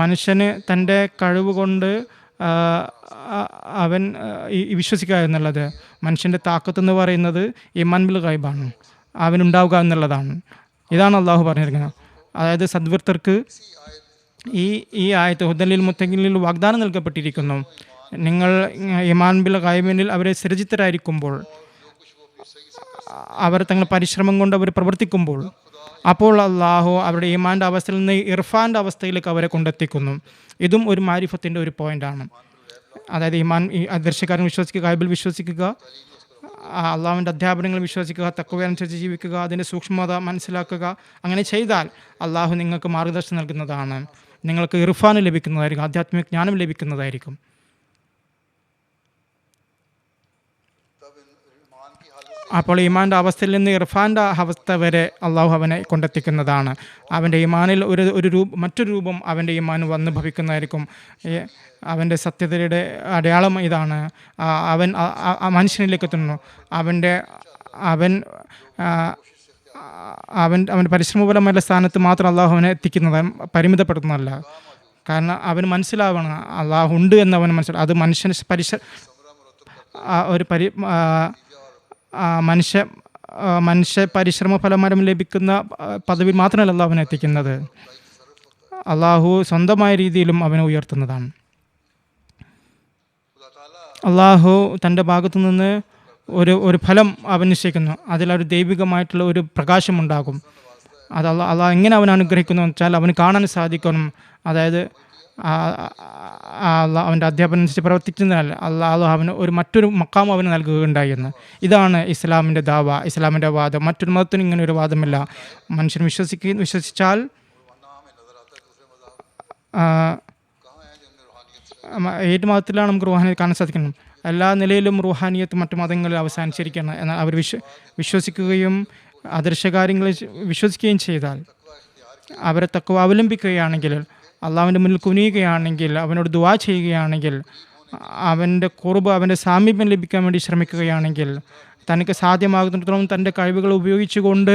Speaker 3: മനുഷ്യന് തൻ്റെ കഴിവ് കൊണ്ട് അവൻ വിശ്വസിക്കുക എന്നുള്ളത്. മനുഷ്യൻ്റെ താക്കത്ത് എന്ന് പറയുന്നത് ഈമാൻ ബിൽ ഗൈബാണ്, അവനുണ്ടാവുക എന്നുള്ളതാണ്. ഇതാണ് അള്ളാഹു പറഞ്ഞിരിക്കുന്നത്. അതായത് സദ്വൃത്തർക്ക് ഈ ആയത്ത് ഹുദലിൽ മുത്തഖിനിൽ വാഗ്ദാനം നൽകപ്പെട്ടിരിക്കുന്നു. നിങ്ങൾ ഈമാൻ ബിൽ ഗൈബിനിൽ അവരെ സൃജിതരായിരിക്കുമ്പോൾ, അവർ തങ്ങളുടെ പരിശ്രമം കൊണ്ട് അവർ പ്രവർത്തിക്കുമ്പോൾ, അപ്പോൾ അള്ളാഹു അവരുടെ ഈമാൻ്റെ അവസ്ഥയിൽ നിന്ന് ഇർഫാൻ്റെ അവസ്ഥയിലേക്ക് അവരെ കൊണ്ടെത്തിക്കുന്നു. ഇതും ഒരു മാരിഫത്തിൻ്റെ ഒരു പോയിൻ്റാണ്. അതായത് ഈമാൻ ദർശകാരൻ വിശ്വസിക്കുക, ഗൈബിൽ വിശ്വസിക്കുക, അള്ളാഹുവിൻ്റെ അധ്യാപനങ്ങൾ വിശ്വസിക്കുക, തഖ്വ അനുസരിച്ച് ജീവിക്കുക, അതിൻ്റെ സൂക്ഷ്മത മനസ്സിലാക്കുക. അങ്ങനെ ചെയ്താൽ അള്ളാഹു നിങ്ങൾക്ക് മാർഗദർശനം നൽകുന്നതാണ്, നിങ്ങൾക്ക് ഇർഫാൻ ലഭിക്കുന്നതായിരിക്കും, ആധ്യാത്മിക ജ്ഞാനം ലഭിക്കുന്നതായിരിക്കും. അപ്പോൾ ഈമാൻ്റെ അവസ്ഥയിൽ നിന്ന് ഇർഫാൻ്റെ അവസ്ഥ വരെ അള്ളാഹു അവനെ കൊണ്ടെത്തിക്കുന്നതാണ്. അവൻ്റെ ഈമാനിൽ മറ്റൊരു രൂപം അവൻ്റെ ഈമാൻ വന്ന് ഭവിക്കുന്നതായിരിക്കും. അവൻ്റെ സത്യതയുടെ അടയാളം ഇതാണ്. അവൻ മനുഷ്യനിലേക്ക് എത്തുന്നു. അവൻ്റെ പരിശ്രമപരമായ സ്ഥാനത്ത് മാത്രം അള്ളാഹു അവനെ എത്തിക്കുന്നത്, പരിമിതപ്പെടുത്തുന്നതല്ല. കാരണം അവന് മനസ്സിലാവണം അള്ളാഹു ഉണ്ട് എന്ന് അവന് മനസ്സിലാവും. അത് മനുഷ്യ പരിശ്രമ ഫലമാരം ലഭിക്കുന്ന പദവി മാത്രമല്ല അള്ളാഹു അവനെ എത്തിക്കുന്നത്, അള്ളാഹു സ്വന്തമായ രീതിയിലും അവനെ ഉയർത്തുന്നതാണ്. അള്ളാഹു തൻ്റെ ഭാഗത്തു നിന്ന് ഒരു ഫലം അവൻ നിശ്ചയിക്കുന്നു, അതിലൊരു ദൈവികമായിട്ടുള്ള ഒരു പ്രകാശമുണ്ടാകും. അത് അള്ളാഹ് എങ്ങനെ അവൻ അനുഗ്രഹിക്കുന്നു എന്ന് വെച്ചാൽ അവന് കാണാൻ സാധിക്കണം. അതായത് അവൻ്റെ അധ്യാപനം അനുസരിച്ച് പ്രവർത്തിക്കുന്നതിനാൽ അള്ളാഹു അവന് മറ്റൊരു മക്കാം അവന് നൽകുകയുണ്ടായിരുന്നു. ഇതാണ് ഇസ്ലാമിൻ്റെ ദാവ, ഇസ്ലാമിൻ്റെ വാദം. മറ്റൊരു മതത്തിനും ഇങ്ങനെ ഒരു വാദമില്ല. മനുഷ്യൻ വിശ്വസിച്ചാൽ ഏത് മതത്തിലാണ് നമുക്ക് റൂഹാനിയത്ത് കാണാൻ സാധിക്കണം. എല്ലാ നിലയിലും റൂഹാനിയത്ത് മറ്റു മതങ്ങളിൽ അവസാനിച്ചിരിക്കണം. എന്നാൽ അവർ വിശ്വസിക്കുകയും ആദർശകാര്യങ്ങളിൽ വിശ്വസിക്കുകയും ചെയ്താൽ, അവരെ തഖ്വ അവലംബിക്കുകയാണെങ്കിൽ, അള്ളാഹുവിൻ്റെ മുന്നിൽ കുനിയുകയാണെങ്കിൽ, അവനോട് ദുആ ചെയ്യുകയാണെങ്കിൽ, അവൻ്റെ ഖുർബ്, അവൻ്റെ സാമീപ്യം ലഭിക്കാൻ വേണ്ടി ശ്രമിക്കുകയാണെങ്കിൽ, തനിക്ക് സാധ്യമാകുന്നിടത്തോളം തൻ്റെ കഴിവുകൾ ഉപയോഗിച്ചുകൊണ്ട്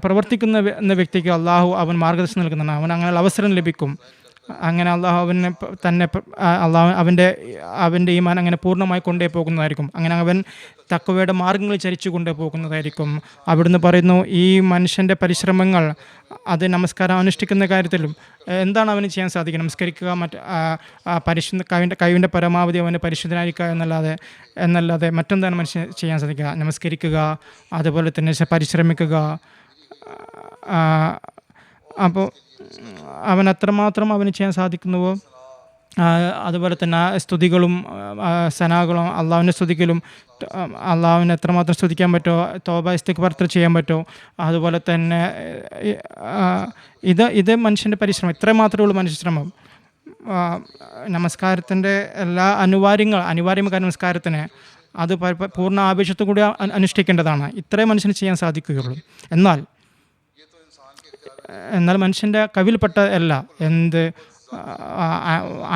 Speaker 3: പ്രവർത്തിക്കുന്ന വ്യക്തിക്ക് അള്ളാഹു അവൻ മാർഗദർശനം നൽകുന്നതാണ്. അവൻ അങ്ങനെ അവസരം ലഭിക്കും. അങ്ങനെ അള്ളാഹു അവനെ തന്നെ അള്ളാഹു അവൻ്റെ ഈമാൻ അങ്ങനെ പൂർണ്ണമായി കൊണ്ടേ പോകുന്നതായിരിക്കും. അങ്ങനെ അവൻ തഖ്വയുടെ മാർഗ്ഗങ്ങൾ ചരിച്ചു കൊണ്ടേ പോകുന്നതായിരിക്കും. അവിടുന്ന് പറയുന്നു, ഈ മനുഷ്യൻ്റെ പരിശ്രമങ്ങൾ അത് നമസ്കാരം അനുഷ്ഠിക്കുന്ന കാര്യത്തിലും എന്താണ് അവന് ചെയ്യാൻ സാധിക്കുക? നമസ്കരിക്കുക, കഴിവിൻ്റെ പരമാവധി അവന് പരിശുദ്ധനായിരിക്കുക എന്നല്ലാതെ മറ്റെന്താണ് മനുഷ്യൻ ചെയ്യാൻ സാധിക്കുക? നമസ്കരിക്കുക, അതുപോലെ തന്നെ പരിശ്രമിക്കുക. അപ്പോൾ അവൻ അത്രമാത്രം അവന് ചെയ്യാൻ സാധിക്കുന്നുവോ അതുപോലെ തന്നെ സ്തുതികളും സനാകളും അള്ളാഹുവിനെ സ്തുതിക്കലും, അള്ളാഹുവിനെ എത്രമാത്രം സ്തുതിക്കാൻ പറ്റുമോ, തൗബ ഇസ്തിഗ്ഫാർ ചെയ്യാൻ പറ്റുമോ, അതുപോലെ തന്നെ ഇത് മനുഷ്യൻ്റെ പരിശ്രമം. ഇത്രയും മാത്രമേ ഉള്ളൂ മനുഷ്യശ്രമം. നമസ്കാരത്തിൻ്റെ എല്ലാ അനിവാര്യമായ നമസ്കാരത്തിന് അത് പൂർണ്ണ ആവേശത്തോടു കൂടി അനുഷ്ഠിക്കേണ്ടതാണ്. ഇത്രയും മനുഷ്യന് ചെയ്യാൻ സാധിക്കുകയുള്ളൂ. എന്നാൽ മനുഷ്യൻ്റെ കവിൽപ്പെട്ട അല്ല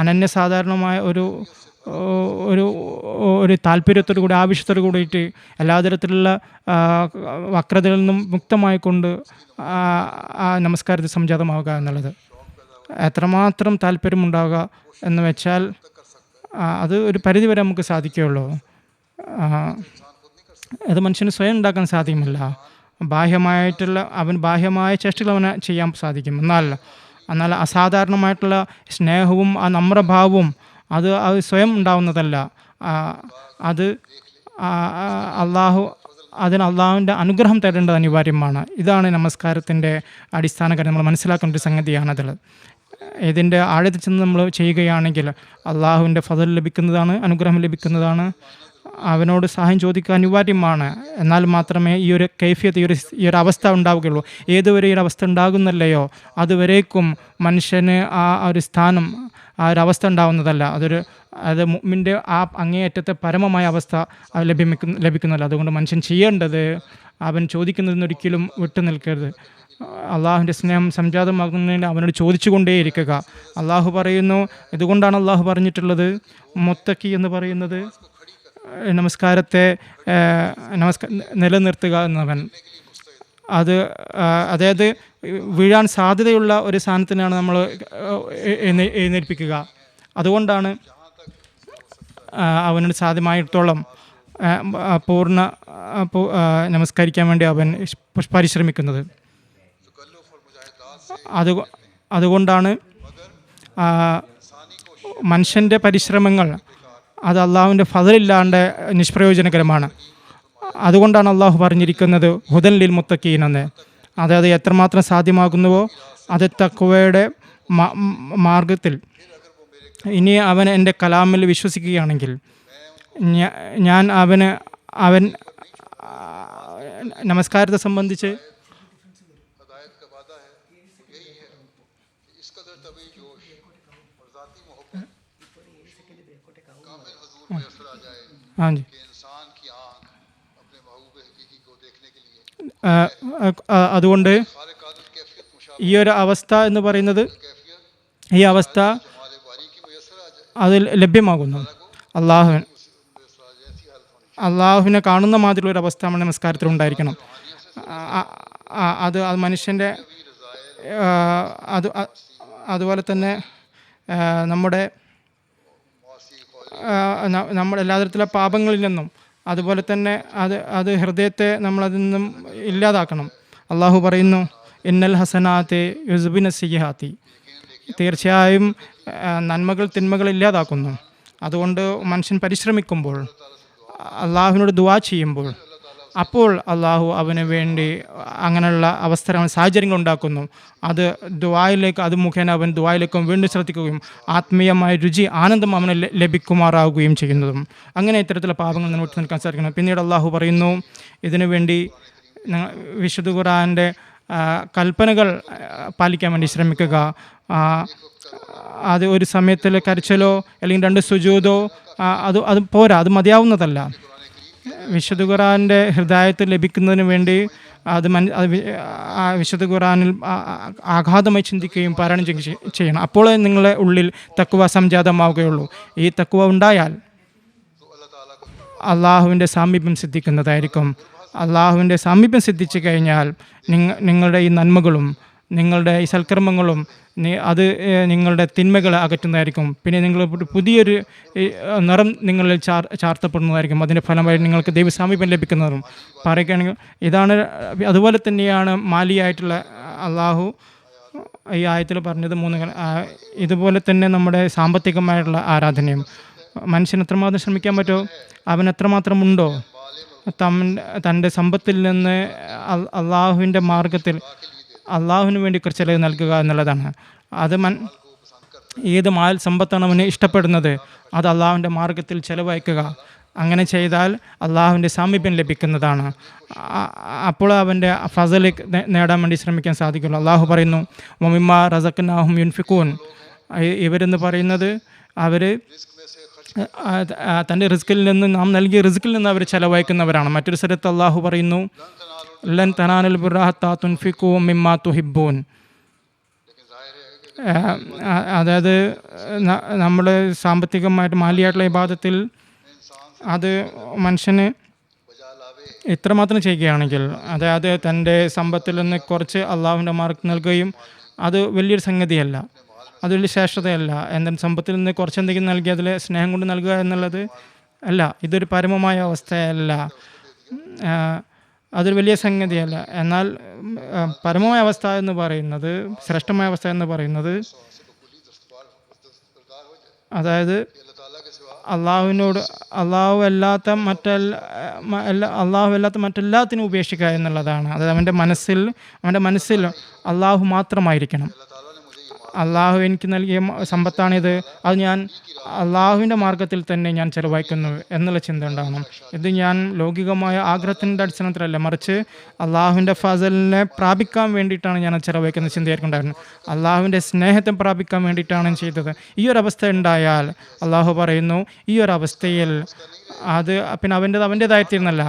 Speaker 3: അനന്യസാധാരണമായ ഒരു താല്പര്യത്തോടു കൂടി, ആവശ്യത്തോടു കൂടിയിട്ട് എല്ലാ തരത്തിലുള്ള വക്രതകളിൽ നിന്നും മുക്തമായിക്കൊണ്ട് നമസ്കാരത്തിൽ സംജാതമാവുക എന്നുള്ളത്. എത്രമാത്രം താല്പര്യമുണ്ടാവുക എന്ന് വെച്ചാൽ അത് ഒരു പരിധിവരെ നമുക്ക് സാധിക്കുകയുള്ളൂ. അത് മനുഷ്യന് സ്വയം ഉണ്ടാക്കാൻ സാധ്യമല്ല. ബാഹ്യമായ ചേഷ്ടകൾ അവന് ചെയ്യാൻ സാധിക്കും. എന്നാൽ അസാധാരണമായിട്ടുള്ള സ്നേഹവും ആ നമ്രഭാവവും അത് സ്വയം ഉണ്ടാവുന്നതല്ല. അത് അള്ളാഹുവിൻ്റെ അനുഗ്രഹം തേടേണ്ടത് അനിവാര്യമാണ്. ഇതാണ് നമസ്കാരത്തിൻ്റെ അടിസ്ഥാന കാര്യം. നമ്മൾ മനസ്സിലാക്കേണ്ട ഒരു സംഗതിയാണതിൽ. ഇതിൻ്റെ ആഴത്തിൽ ചെന്ന് നമ്മൾ ചെയ്യുകയാണെങ്കിൽ അള്ളാഹുവിൻ്റെ ഫضൽ ലഭിക്കുന്നതാണ്, അനുഗ്രഹം ലഭിക്കുന്നതാണ്. അവനോട് സഹായം ചോദിക്കുക അനിവാര്യമാണ്. എന്നാൽ മാത്രമേ ഈ ഒരു കൈഫിയത്ത്, ഈ ഒരു അവസ്ഥ ഉണ്ടാവുകയുള്ളൂ. ഏതുവരെ ഈ ഒരു അവസ്ഥ ഉണ്ടാകുന്നില്ലയോ അതുവരേക്കും മനുഷ്യന് ആ ഒരു സ്ഥാനം, ആ ഒരു അവസ്ഥ ഉണ്ടാവുന്നതല്ല. അത് മുഅ്മിൻ്റെ ആ അങ്ങേയറ്റത്തെ പരമമായ അവസ്ഥ ലഭിക്കുന്നില്ല. അതുകൊണ്ട് മനുഷ്യൻ ചെയ്യേണ്ടത്, അവൻ ചോദിക്കുന്നതിനൊരിക്കലും വിട്ടു നിൽക്കരുത്. അള്ളാഹുവിൻ്റെ സ്നേഹം സംജാതമാകുന്നതിന് അവനോട് ചോദിച്ചുകൊണ്ടേയിരിക്കുക. അള്ളാഹു പറയുന്നു, ഇതുകൊണ്ടാണ് അള്ളാഹു പറഞ്ഞിട്ടുള്ളത് മുത്തഖി എന്ന് പറയുന്നത് നമസ്കാരത്തെ നിലനിർത്തുക എന്നവൻ. അതായത് വീഴാൻ സാധ്യതയുള്ള ഒരു സ്ഥാനത്തിനാണ് നമ്മൾ എഴുന്നേൽപ്പിക്കുക. അതുകൊണ്ടാണ് അവനോട് സാധ്യമായിടത്തോളം പൂർണ്ണ നമസ്കരിക്കാൻ വേണ്ടി അവൻ പരിശ്രമിക്കുന്നത്. അതുകൊണ്ടാണ് മനുഷ്യൻ്റെ പരിശ്രമങ്ങൾ അത് അള്ളാഹുവിൻ്റെ ഫضലില്ലാണ്ട് നിഷ്പ്രയോജനകരമാണ്. അതുകൊണ്ടാണ് അള്ളാഹു പറഞ്ഞിരിക്കുന്നത് ഹുദൻ ലിൽ മുത്തഖീൻ എന്ന്. അതായത് എത്രമാത്രം സാധ്യമാകുന്നുവോ അത് തഖ്വയുടെ മാർഗത്തിൽ. ഇനി അവൻ എൻ്റെ കലാമിൽ വിശ്വസിക്കുകയാണെങ്കിൽ ഞാൻ അവൻ നമസ്കാരത്തെ സംബന്ധിച്ച് അതുകൊണ്ട് ഈ ഒരു അവസ്ഥ എന്ന് പറയുന്നത്, ഈ അവസ്ഥ അത് ലഭ്യമാകുന്നു. അള്ളാഹുവിനെ കാണുന്ന മാതിരിയുള്ള അവസ്ഥ നമ്മുടെ നമസ്കാരത്തിൽ ഉണ്ടായിരിക്കണം. അത് മനുഷ്യൻ്റെ അതുപോലെ തന്നെ നമ്മുടെ എല്ലാ തരത്തിലുള്ള പാപങ്ങളിൽ നിന്നും, അതുപോലെ തന്നെ അത് ഹൃദയത്തെ നമ്മളതിൽ നിന്നും ഇല്ലാതാക്കണം. അള്ളാഹു പറയുന്നു, ഇന്നൽ ഹസനാത്തെ യുസ്ബിന സിയ്യാത്തി, തീർച്ചയായും നന്മകൾ തിന്മകൾ ഇല്ലാതാക്കുന്നു. അതുകൊണ്ട് മനുഷ്യൻ പരിശ്രമിക്കുമ്പോൾ, അള്ളാഹുവിനോട് ദുആ ചെയ്യുമ്പോൾ, അപ്പോൾ അള്ളാഹു അവന് വേണ്ടി അങ്ങനെയുള്ള സാഹചര്യങ്ങൾ ഉണ്ടാക്കുന്നു. അത് മുഖേന അവൻ ദുആയിലേക്കും വീണ്ടും ശ്രദ്ധിക്കുകയും ആത്മീയമായ രുചി, ആനന്ദം അവന് ലഭിക്കുമാറാവുകയും ചെയ്യുന്നതും. അങ്ങനെ ഇത്തരത്തിലുള്ള പാപങ്ങൾ നിന്ന് വിട്ടു നിൽക്കാൻ സാധിക്കണം. പിന്നീട് അള്ളാഹു പറയുന്നു, ഇതിനു വേണ്ടി വിശുദ്ധ ഖുർആൻ്റെ കൽപ്പനകൾ പാലിക്കാൻ വേണ്ടി ശ്രമിക്കുക. അത് ഒരു സമയത്തിൽ കരച്ചിലോ അല്ലെങ്കിൽ 2 സുജൂദോ അത് പോരാ, അത് മതിയാവുന്നതല്ല. വിശുദ്ധ ഖുർആൻ്റെ ഹൃദയത്തിൽ ലഭിക്കുന്നതിന് വേണ്ടി വിശുദ്ധ ഖുർആനിൽ ആഘാതമായി ചിന്തിക്കുകയും പാരായണം ചെയ്യണം. അപ്പോൾ നിങ്ങളുടെ ഉള്ളിൽ തഖ്വ സംജാതമാവുകയുള്ളൂ. ഈ തഖ്വ ഉണ്ടായാൽ അള്ളാഹുവിൻ്റെ സാമീപ്യം സിദ്ധിക്കുന്നതായിരിക്കും. അള്ളാഹുവിൻ്റെ സാമീപ്യം സിദ്ധിച്ചു കഴിഞ്ഞാൽ നിങ്ങളുടെ ഈ നന്മകളും നിങ്ങളുടെ ഈ സൽക്കർമ്മങ്ങളും അത് നിങ്ങളുടെ തിന്മകളെ അകറ്റുന്നതായിരിക്കും. പിന്നെ നിങ്ങൾ പുതിയൊരു നിറം നിങ്ങളിൽ ചാർത്തപ്പെടുന്നതായിരിക്കും. അതിൻ്റെ ഫലമായി നിങ്ങൾക്ക് ദൈവസാമീപ്യം ലഭിക്കുന്നതും പറയുകയാണെങ്കിൽ ഇതാണ്. അതുപോലെ തന്നെയാണ് മാലിയായിട്ടുള്ള അള്ളാഹു ഈ ആയത്തിൽ പറഞ്ഞത് ഇതുപോലെ തന്നെ നമ്മുടെ സാമ്പത്തികമായിട്ടുള്ള ആരാധനയും മനുഷ്യന് എത്രമാത്രം ശ്രമിക്കാൻ പറ്റുമോ അവൻ എത്രമാത്രമുണ്ടോ തൻ്റെ സമ്പത്തിൽ നിന്ന് അള്ളാഹുവിൻ്റെ മാർഗത്തിൽ അള്ളാഹുവിന് വേണ്ടി കുറച്ച് ചിലവ് നൽകുക എന്നുള്ളതാണ്. അത് ഏത് മാൽ സമ്പത്താണ് അവന് ഇഷ്ടപ്പെടുന്നത് അത് അള്ളാഹുവിൻ്റെ മാർഗത്തിൽ ചിലവഴിക്കുക. അങ്ങനെ ചെയ്താൽ അള്ളാഹുവിൻ്റെ സാമീപ്യം ലഭിക്കുന്നതാണ്. അപ്പോൾ അവൻ്റെ ഫസൽ നേടാൻ വേണ്ടി ശ്രമിക്കാൻ സാധിക്കുള്ളൂ. അള്ളാഹു പറയുന്നു വമിമ്മ റസഖ്നാഹും യുൻഫിഖൂൻ. ഇവരെന്ന് പറയുന്നത് അവർ തൻ്റെ റിസ്കിൽ നിന്ന് നാം നൽകിയ റിസ്കിൽ നിന്ന് അവർ ചിലവഴിക്കുന്നവരാണ്. മറ്റൊരു സ്ഥലത്ത് അള്ളാഹു പറയുന്നു ലൻ തനാനുൽ ബിർറ ഹത്താ തുൻഫിഖൂ മിമ്മാ തുഹിബ്ബൂൻ. അതായത് നമ്മൾ സാമ്പത്തികമായിട്ട് മാലിയായിട്ടുള്ള ഇബാദത്തിൽ അത് മനുഷ്യന് ഇത്രമാത്രം ചെയ്യുകയാണെങ്കിൽ അതായത് തൻ്റെ സമ്പത്തിൽ നിന്ന് കുറച്ച് അള്ളാഹുവിൻ്റെ മാർക്ക് നൽകുകയും അത് വലിയൊരു സംഗതിയല്ല, അത് വലിയ ശ്രേഷ്ഠതയല്ല. എന്തെങ്കിലും സമ്പത്തിൽ നിന്ന് കുറച്ചെന്തെങ്കിലും നൽകി അതിൽ സ്നേഹം കൊണ്ട് നൽകുക എന്നുള്ളത് അല്ല, ഇതൊരു പരമമായ അവസ്ഥയല്ല, അതൊരു വലിയ സംഗതിയല്ല. എന്നാൽ പരമമായ അവസ്ഥ എന്ന് പറയുന്നത്, ശ്രേഷ്ഠമായ അവസ്ഥ എന്ന് പറയുന്നത് അതായത് അള്ളാഹു അല്ലാത്ത മറ്റെല്ലാത്തിനും ഉപേക്ഷിക്കുക എന്നുള്ളതാണ്. അതായത് അവൻ്റെ മനസ്സിൽ അള്ളാഹു മാത്രമായിരിക്കണം. അള്ളാഹു എനിക്ക് നൽകിയ സമ്പത്താണിത്, അത് ഞാൻ അള്ളാഹുവിൻ്റെ മാർഗത്തിൽ തന്നെ ഞാൻ ചിലവഴിക്കുന്നു എന്നുള്ള ചിന്ത ഉണ്ടാകണം. ഇത് ഞാൻ ലൗകികമായ ആഗ്രഹത്തിൻ്റെ അടിസ്ഥാനത്തിലല്ല, മറിച്ച് അള്ളാഹുവിൻ്റെ ഫസലിനെ പ്രാപിക്കാൻ വേണ്ടിയിട്ടാണ് ഞാൻ അത് ചിലവഴിക്കുന്ന ചിന്തയായിരിക്കും ഉണ്ടായിരുന്നത്. അള്ളാഹുവിൻ്റെ സ്നേഹത്തെ പ്രാപിക്കാൻ വേണ്ടിയിട്ടാണ് ചെയ്തത്. ഈ ഒരു അവസ്ഥ ഉണ്ടായാൽ അള്ളാഹു പറയുന്നു ഈ ഒരു അവസ്ഥയിൽ അത് പിന്നെ അവൻ്റേതായിത്തീരുന്നല്ല,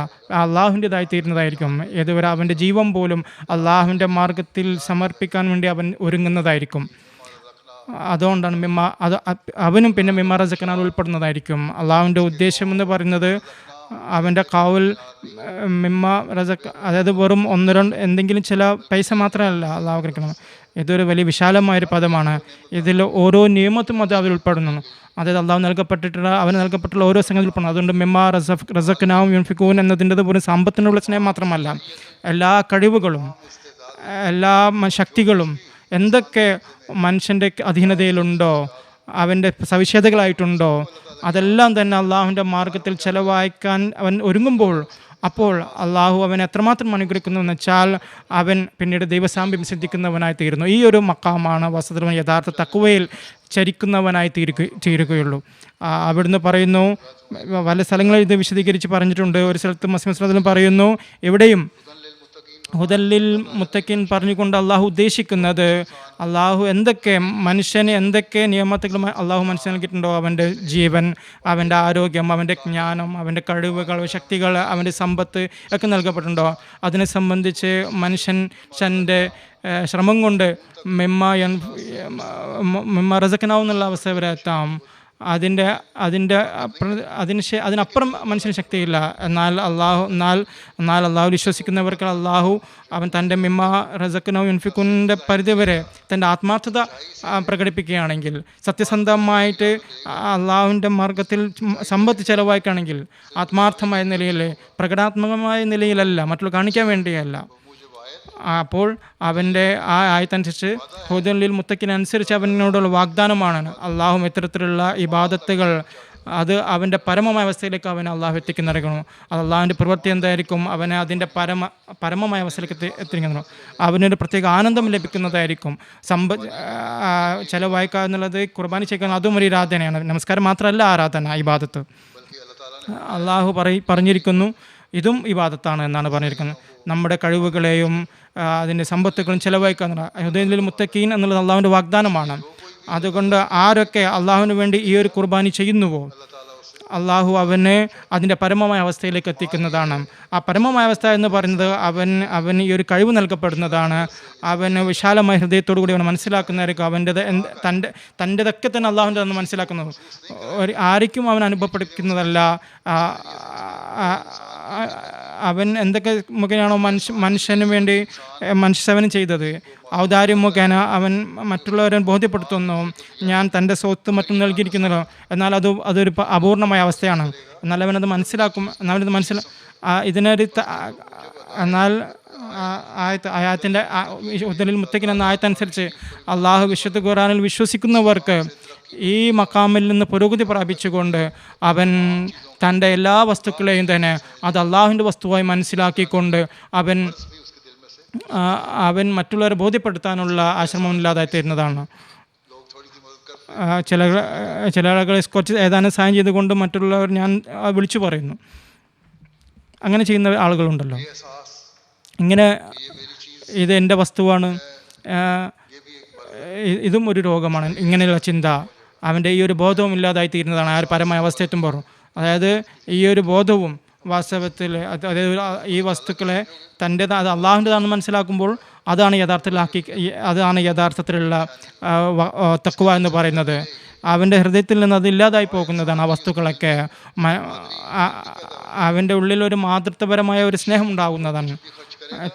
Speaker 3: അള്ളാഹുവിൻ്റേതായിത്തീരുന്നതായിരിക്കും. ഇതുവരെ അവൻ്റെ ജീവൻ പോലും അള്ളാഹുവിൻ്റെ മാർഗത്തിൽ സമർപ്പിക്കാൻ വേണ്ടി അവൻ ഒരുങ്ങുന്നതായിരിക്കും. അതുകൊണ്ടാണ് അവനും പിന്നെ മിമ്മ റസഖ്നാൽ ഉൾപ്പെടുന്നതായിരിക്കും. അള്ളാഹുവിൻ്റെ ഉദ്ദേശം എന്ന് പറയുന്നത് അവൻ്റെ കൗൽ മിമ്മ റസഖ്, അതായത് വെറും 1-2 എന്തെങ്കിലും ചില പൈസ മാത്രമല്ല അള്ളാഹു കഴിക്കണം. ഇതൊരു വലിയ വിശാലമായൊരു പദമാണ്. ഇതിൽ ഓരോ നിയമത്തും അത് അതിൽ ഉൾപ്പെടുന്നു. അതായത് അവന് നൽകപ്പെട്ടുള്ള ഓരോ സംഗതി ഉൾപ്പെടുന്നു. അതുകൊണ്ട് മിമ്മ റസഖ്നാഹും യുൻഫിഖൂൻ എന്നതിൻ്റെത് പോലും സമ്പത്തിനുള്ള സ്നേഹം മാത്രമല്ല, എല്ലാ കഴിവുകളും എല്ലാ ശക്തികളും എന്തൊക്കെ മനുഷ്യൻ്റെ അധീനതയിലുണ്ടോ, അവൻ്റെ സവിശേഷതകളായിട്ടുണ്ടോ, അതെല്ലാം തന്നെ അള്ളാഹുവിൻ്റെ മാർഗത്തിൽ ചെലവഴിക്കാൻ അവൻ ഒരുങ്ങുമ്പോൾ അപ്പോൾ അള്ളാഹു അവനെ എത്രമാത്രം അനുഗ്രഹിക്കുന്നു എന്ന് വെച്ചാൽ അവൻ പിന്നീട് ദൈവസാമീപ്യം സിദ്ധിക്കുന്നവനായി തീരുന്നു. ഈ ഒരു മക്കാമാണ് വസ്തുതം യഥാർത്ഥ തഖ്വയിൽ ചരിക്കുന്നവനായി തീരുകയുള്ളൂ. അവിടുന്ന് പറയുന്നു, പല സ്ഥലങ്ങളിൽ ഇത് വിശദീകരിച്ച് പറഞ്ഞിട്ടുണ്ട്. ഒരു സ്ഥലത്ത് മസ്ലിം പറയുന്നു, എവിടെയും ഹുദല്ലിൽ മുത്തക്കിൻ പറഞ്ഞുകൊണ്ട് അള്ളാഹു ഉദ്ദേശിക്കുന്നത് മനുഷ്യന് എന്തൊക്കെ നിയമത്തുകൾ അള്ളാഹു മനുഷ്യന് നൽകിയിട്ടുണ്ടോ, അവൻ്റെ ജീവൻ, അവൻ്റെ ആരോഗ്യം, അവൻ്റെ ജ്ഞാനം, അവൻ്റെ കഴിവുകൾ, ശക്തികൾ, അവൻ്റെ സമ്പത്ത് ഒക്കെ നൽകപ്പെട്ടിട്ടുണ്ടോ, അതിനെ സംബന്ധിച്ച് മനുഷ്യൻ്റെ ശ്രമം കൊണ്ട് മിമ്മ റസഖ്നാഹുന്നുള്ള അവസ്ഥ വരെ എത്താം. അതിനപ്പുറം മനുഷ്യന് ശക്തിയില്ല. എന്നാൽ അള്ളാഹു വിശ്വസിക്കുന്നവർക്ക് അള്ളാഹു അവൻ തൻ്റെ മിമ്മ റസഖ്നാഹു യുൻഫിഖൂനിൻ്റെ പരിധി വരെ തൻ്റെ ആത്മാർത്ഥത പ്രകടിപ്പിക്കുകയാണെങ്കിൽ, സത്യസന്ധമായിട്ട് അള്ളാഹുവിൻ്റെ മാർഗത്തിൽ സമ്പത്ത് ചെലവാക്കുകയാണെങ്കിൽ, ആത്മാർത്ഥമായ നിലയിൽ, പ്രകടനാത്മകമായ നിലയിലല്ല, മറ്റുള്ള കാണിക്കാൻ വേണ്ടിയല്ല, അപ്പോൾ അവൻ്റെ ആ ആയത്തനുസരിച്ച് ഹുദല്ലിൽ മുത്തക്കിനനുസരിച്ച് അവനോടുള്ള വാഗ്ദാനമാണ് അള്ളാഹു ഇത്തരത്തിലുള്ള ഇബാദത്തുകൾ അത് അവൻ്റെ പരമമായ അവസ്ഥയിലേക്ക് അവനെ അള്ളാഹു എത്തിക്കുന്നറിയണം. അത് അള്ളാഹുവിൻ്റെ പ്രവൃത്തി എന്തായിരിക്കും, അവനെ അതിൻ്റെ പരമമായ അവസ്ഥയിലേക്ക് എത്തിക്കുന്നു. അവനൊരു പ്രത്യേക ആനന്ദം ലഭിക്കുന്നതായിരിക്കും. ചെലവായിക്കുക എന്നുള്ളത് കുർബാന ചെയ്യുക അതും ഒരു ആരാധനയാണ്. നമസ്കാരം മാത്രമല്ല ആരാധന, ഇബാദത്ത്. അള്ളാഹു പറഞ്ഞിരിക്കുന്നു ഇതും ഇബാദത്താണ് എന്നാണ് പറഞ്ഞിരിക്കുന്നത്. നമ്മുടെ കഴിവുകളെയും അതിൻ്റെ സമ്പത്തുകളും ചിലവഴിക്കുക ഹുദല്ലിൽ മുത്തഖീൻ എന്നുള്ളത് അള്ളാഹുവിൻ്റെ വാഗ്ദാനമാണ്. അതുകൊണ്ട് ആരൊക്കെ അള്ളാഹുവിന് വേണ്ടി ഈ ഒരു കുർബാനി ചെയ്യുന്നുവോ അള്ളാഹു അവനെ അതിൻ്റെ പരമമായ അവസ്ഥയിലേക്ക് എത്തിക്കുന്നതാണ്. ആ പരമമായ അവസ്ഥ എന്ന് പറയുന്നത് അവന് ഈ ഒരു കഴിവ് നൽകപ്പെടുന്നതാണ്. അവന് വിശാലമായ ഹൃദയത്തോടു കൂടി അവൻ മനസ്സിലാക്കുന്നതായിരിക്കും. തൻ്റെതൊക്കെ തന്നെ അള്ളാഹുവിൻ്റെ എന്ന് മനസ്സിലാക്കുന്നത് ആർക്കും അവൻ അനുഭവപ്പെടുന്നതല്ല. അവൻ എന്തൊക്കെ മുഖേനയാണോ മനുഷ്യന് വേണ്ടി മനുഷ്യസേവനം ചെയ്തത്, ഔദാര്യം മുഖേന അവൻ മറ്റുള്ളവരെ ബോധ്യപ്പെടുത്തുന്നു ഞാൻ തൻ്റെ സ്വത്ത് മറ്റും നൽകിയിരിക്കുന്നല്ലോ, എന്നാൽ അതൊരു അപൂർണമായ അവസ്ഥയാണ്. എന്നാൽ അവനത് മനസ്സിലാക്കും. ഇതിനൊരു എന്നാൽ ആയത്തിൻ്റെ ഉദലിൽ മുത്തക്കിൻ എന്ന ആയത്തനുസരിച്ച് അള്ളാഹു വിശുദ്ധ ഖുർആനിൽ വിശ്വസിക്കുന്നവർക്ക് ഈ മക്കാമിൽ നിന്ന് പുരോഗതി പ്രാപിച്ചുകൊണ്ട് അവൻ തൻ്റെ എല്ലാ വസ്തുക്കളെയും തന്നെ അത് അള്ളാഹുവിൻ്റെ വസ്തുവായി മനസ്സിലാക്കിക്കൊണ്ട് അവൻ മറ്റുള്ളവരെ ബോധ്യപ്പെടുത്താനുള്ള ആശ്രമമില്ലാതായി തീരുന്നതാണ്. ചില ആളുകൾ കുറച്ച് ഏതാനും സഹായം ചെയ്തുകൊണ്ട് മറ്റുള്ളവർ ഞാൻ വിളിച്ചു പറയുന്നു. അങ്ങനെ ചെയ്യുന്ന ആളുകളുണ്ടല്ലോ. ഇങ്ങനെ ഇത് എൻ്റെ വസ്തുവാണ്, ഇതും ഒരു രോഗമാണ്. ഇങ്ങനെയുള്ള ചിന്ത അവൻ്റെ ഈ ഒരു ബോധവും ഇല്ലാതായി തീരുന്നതാണ് ആ ഒരു പരമായ അവസ്ഥയെത്തുമ്പോൾ. അതായത് ഈ ഒരു ബോധവും വാസ്തവത്തിൽ അതായത് ഈ വസ്തുക്കളെ തൻ്റേത് അത് അള്ളാഹുൻ്റെതാണെന്ന് മനസ്സിലാക്കുമ്പോൾ അതാണ് യഥാർത്ഥത്തിലുള്ള തഖ്വ എന്ന് പറയുന്നത്. അവൻ്റെ ഹൃദയത്തിൽ നിന്ന് അത് ഇല്ലാതായി പോകുന്നതാണ്. ആ വസ്തുക്കളൊക്കെ അവൻ്റെ ഉള്ളിൽ ഒരു മാതൃത്വപരമായ ഒരു സ്നേഹം ഉണ്ടാകുന്നതാണ്.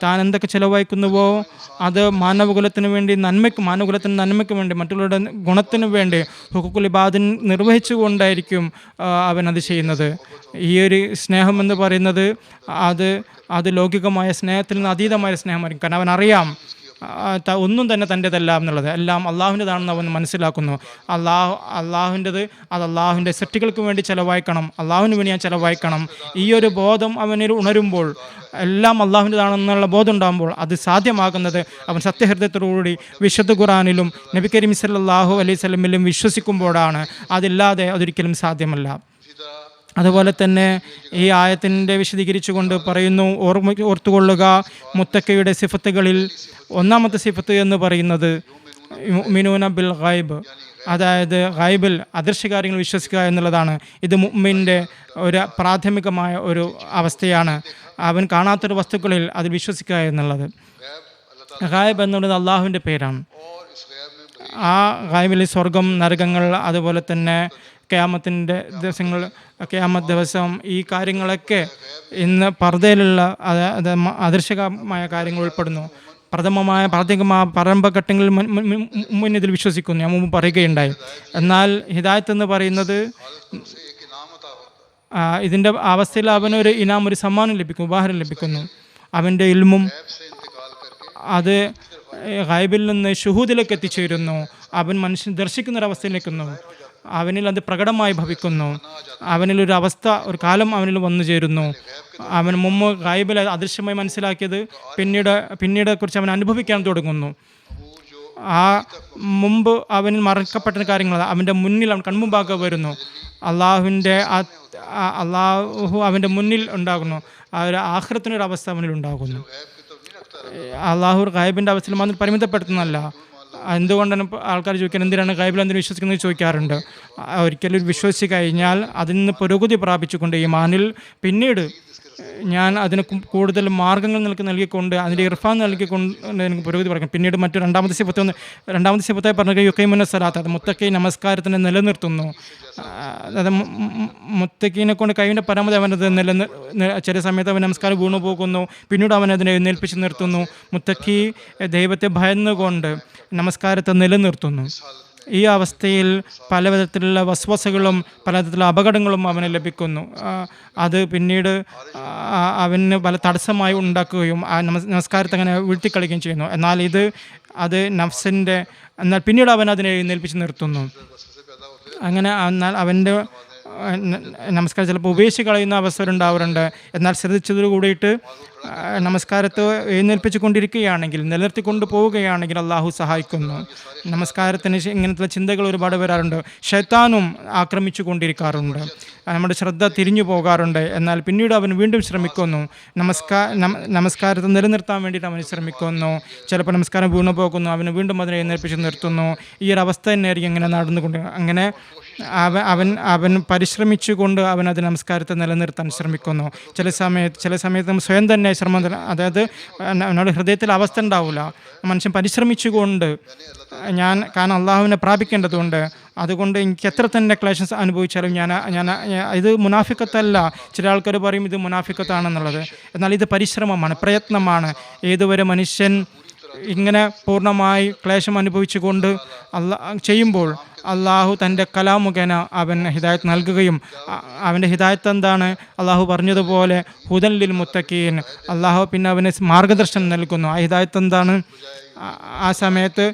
Speaker 3: താൻ എന്തൊക്കെ ചിലവഴിക്കുന്നുവോ അത് മാനവകുലത്തിന് വേണ്ടി മാനവകുലത്തിന് നന്മയ്ക്ക് വേണ്ടി മറ്റുള്ളവരുടെ ഗുണത്തിന് വേണ്ടി ഹുഖുഖുൽ ഇബാദിൻ നിർവഹിച്ചുകൊണ്ടായിരിക്കും അവനത് ചെയ്യുന്നത്. ഈ ഒരു സ്നേഹം എന്ന് പറയുന്നത് അത് ലൗകികമായ സ്നേഹത്തിൽ നിന്ന് അതീതമായ സ്നേഹമായിരിക്കും. കാരണം അവനറിയാം ഒന്നും തന്നെ തൻ്റേതല്ല എന്നുള്ളത്, എല്ലാം അള്ളാഹുവിൻ്റെതാണെന്ന് അവൻ മനസ്സിലാക്കുന്നു. അള്ളാഹുവിൻ്റെത് അത് അള്ളാഹുവിൻ്റെ സൃഷ്ടികൾക്ക് വേണ്ടി ചിലവഴിക്കണം, അള്ളാഹുവിന് വേണ്ടി ഞാൻ ചിലവഴിക്കണം. ഈ ഒരു ബോധം അവനിൽ ഉണരുമ്പോൾ, എല്ലാം അള്ളാഹുവിൻ്റെതാണെന്നുള്ള ബോധം ഉണ്ടാകുമ്പോൾ അത് സാധ്യമാകുന്നത് അവൻ സത്യഹൃദയത്തോടുകൂടി വിശുദ്ധ ഖുർആനിലും നബി കരീം സല്ലല്ലാഹു അലൈഹി വസല്ലമിലും വിശ്വസിക്കുമ്പോഴാണ്. അതില്ലാതെ അതൊരിക്കലും സാധ്യമല്ല. അതുപോലെ തന്നെ ഈ ആയത്തിൻ്റെ വിശദീകരിച്ചുകൊണ്ട് പറയുന്നു, ഓർത്തുകൊള്ളുക മുത്തക്കയുടെ സിഫത്തുകളിൽ ഒന്നാമത്തെ സിഫത്ത് എന്ന് പറയുന്നത് മുഅ്മിനൂന ബിൽ ഗൈബ്, അതായത് ഗൈബിൽ അദൃശ്യ കാര്യങ്ങൾ വിശ്വസിക്കുക എന്നുള്ളതാണ്. ഇത് മുഅ്മിൻ്റെ ഒരു പ്രാഥമികമായ ഒരു അവസ്ഥയാണ്. അവൻ കാണാത്തൊരു വസ്തുക്കളിൽ അതിൽ വിശ്വസിക്കുക എന്നുള്ളത്. ഗൈബ് എന്നുള്ളത് അള്ളാഹുവിൻ്റെ പേരാണ്. ആ ഗൈബിൽ സ്വർഗം, നരകങ്ങൾ, അതുപോലെ തന്നെ ഖിയാമത്തിൻ്റെ ദിവസങ്ങൾ, ഖിയാമത്ത് ദിവസം, ഈ കാര്യങ്ങളൊക്കെ ഇന്ന് പർദ്ദയിലുള്ള അദൃശ്യമായ കാര്യങ്ങൾ ഉൾപ്പെടുന്നു. പ്രാരംഭഘട്ടങ്ങളിൽ മുന്നിതിൽ വിശ്വസിക്കുന്നു, ഞാൻ മുമ്പ് പറയുകയുണ്ടായി. എന്നാൽ ഹിദായത്ത് എന്ന് പറയുന്നത് ഇതിൻ്റെ അവസ്ഥയിൽ അവനൊരു ഒരു സമ്മാനം ലഭിക്കും, ഉപഹാരം ലഭിക്കുന്നു. അവൻ്റെ ഇൽമും അത് ഗൈബിൽ നിന്ന് ഷുഹൂദിലേക്ക് എത്തിച്ചേരുന്നു. അവൻ മനുഷ്യൻ ദർശിക്കുന്നൊരവസ്ഥയിലേക്കുന്നു, അവനിൽ അത് പ്രകടമായി ഭവിക്കുന്നു. അവനിലൊരു അവസ്ഥ, ഒരു കാലം അവനിൽ വന്നു ചേരുന്നു. അവൻ മുമ്പ് ഗൈബിൽ അദൃശ്യമായി മനസ്സിലാക്കിയത് പിന്നീട് കുറിച്ച് അവൻ അനുഭവിക്കാൻ തുടങ്ങുന്നു. ആ മുമ്പ് അവനിൽ മറക്കപ്പെട്ട കാര്യങ്ങൾ അവൻ്റെ മുന്നിൽ അവൻ കൺമുമ്പാകെ വരുന്നു. അള്ളാഹു അവൻ്റെ മുന്നിൽ ഉണ്ടാകുന്നു. ആ ഒരു ആഖിറത്തിനൊരവസ്ഥ അവനിൽ ഉണ്ടാകുന്നു. അള്ളാഹു ഗൈബിൻ്റെ അവസ്ഥയിൽ മാത്രം പരിമിതപ്പെടുത്തുന്നതല്ല. എന്തുകൊണ്ടാണ് ആൾക്കാർ ചോദിക്കാൻ എന്തിനാണ് ഗൈബിൽ എന്തിനു വിശ്വസിക്കുന്നത് ചോദിക്കാറുണ്ട്. ഒരിക്കലും വിശ്വസിച്ച് കഴിഞ്ഞാൽ അതിൽ നിന്ന് പുരോഗതി പ്രാപിച്ചുകൊണ്ട് ഈ മാനിൽ പിന്നീട് ഞാൻ അതിന് കൂടുതൽ മാർഗ്ഗങ്ങൾ നൽകിക്കൊണ്ട് അതിൻ്റെ ഇർഫാൻ നൽകിക്കൊണ്ട് എനിക്ക് പുരോഗതി പറയാം. പിന്നീട് രണ്ടാമത്തെ സിഫത്തായി പറഞ്ഞ യുക്കൈമുന്ന സലാത്ത്, അത് മുത്തക്കി നമസ്കാരത്തിനെ നിലനിർത്തുന്നു. അത് മുത്തക്കീനെ കൊണ്ട് കൈവിൻ്റെ പരമാവധി അവനത് ചില സമയത്ത് അവൻ നമസ്കാരം വീണു പോകുന്നു, പിന്നീട് അവൻ അതിനെ എഴുന്നേൽപ്പിച്ച് നിർത്തുന്നു. മുത്തക്കി ദൈവത്തെ ഭയന്നുകൊണ്ട് നമസ്കാരത്തെ നിലനിർത്തുന്നു. ഈ അവസ്ഥയിൽ പലവിധത്തിലുള്ള വസ്വസകളും പലവിധത്തിലുള്ള അപകടങ്ങളും അവന് ലഭിക്കുന്നു. അത് പിന്നീട് അവന് പല തടസ്സമായി ഉണ്ടാക്കുകയും ആ നമസ്കാരത്തെ അങ്ങനെ വീഴ്ത്തിക്കളിക്കുകയും ചെയ്യുന്നു. എന്നാൽ അത് നഫ്സിൻ്റെ, എന്നാൽ പിന്നീട് അവൻ അതിനെ എഴുന്നേൽപ്പിച്ച് നിർത്തുന്നു. അങ്ങനെ എന്നാൽ അവൻ്റെ നമസ്കാരം ചിലപ്പോൾ ഉപേക്ഷിച്ച് കളയുന്ന അവസരം ഉണ്ടാവാറുണ്ട്. എന്നാൽ ശ്രദ്ധിച്ചതോടു കൂടിയിട്ട് നമസ്കാരത്തെ എഴുന്നേൽപ്പിച്ചു കൊണ്ടിരിക്കുകയാണെങ്കിൽ, നിലനിർത്തിക്കൊണ്ട് പോവുകയാണെങ്കിൽ അള്ളാഹു സഹായിക്കുന്നു. നമസ്കാരത്തിന് ഇങ്ങനത്തെ ചിന്തകൾ ഒരുപാട് വരാറുണ്ട്. ശൈത്താനും ആക്രമിച്ചു കൊണ്ടിരിക്കാറുണ്ട്, നമ്മുടെ ശ്രദ്ധ തിരിഞ്ഞു പോകാറുണ്ട്. എന്നാൽ പിന്നീട് അവൻ വീണ്ടും ശ്രമിക്കുന്നു, നമസ്കാരത്തെ നിലനിർത്താൻ വേണ്ടിയിട്ട് അവൻ ശ്രമിക്കുന്നു. ചിലപ്പോൾ നമസ്കാരം വീണു പോകുന്നു, അവന് വീണ്ടും അതിനെ എഴുന്നേൽപ്പിച്ച് നിർത്തുന്നു. ഈ ഒരു അവസ്ഥ തന്നെയായിരിക്കും ഇങ്ങനെ നടന്നുകൊണ്ട്. അങ്ങനെ അവൻ പരിശ്രമിച്ചുകൊണ്ട് അവൻ അത് നമസ്കാരത്തെ നിലനിർത്താൻ ശ്രമിക്കുന്നു. ചില സമയത്ത് സ്വയം തന്നെ ശ്രമം, അതായത് നമ്മുടെ ഹൃദയത്തിൽ അവസ്ഥ ഉണ്ടാവില്ല. മനുഷ്യൻ പരിശ്രമിച്ചുകൊണ്ട് കാരണം അള്ളാഹുവിനെ പ്രാപിക്കേണ്ടതുണ്ട്. അതുകൊണ്ട് എനിക്ക് എത്ര തന്നെ ക്ലേശം അനുഭവിച്ചാലും ഞാൻ ഇത് മുനാഫിക്കത്തല്ല. ചില ആൾക്കാർ പറയും ഇത് മുനാഫിക്കത്താണെന്നുള്ളത്. എന്നാൽ ഇത് പരിശ്രമമാണ്, പ്രയത്നമാണ്. ഏതുവരെ മനുഷ്യൻ ഇങ്ങനെ പൂർണ്ണമായി ക്ലേശം അനുഭവിച്ചുകൊണ്ട് ചെയ്യുമ്പോൾ അള്ളാഹു തൻ്റെ കലാം മുഖേന അവന് ഹിദായത്ത് നൽകുകയും അവൻ്റെ ഹിദായത്ത് എന്താണ്? അള്ളാഹു പറഞ്ഞതുപോലെ ഹുദൻ ലിൽ മുത്തഖീൻ, അള്ളാഹു പിന്നെ അവന് മാർഗദർശനം നൽകുന്നു. ആ ഹിദായത്ത് എന്താണ്? ആ സമയത്ത്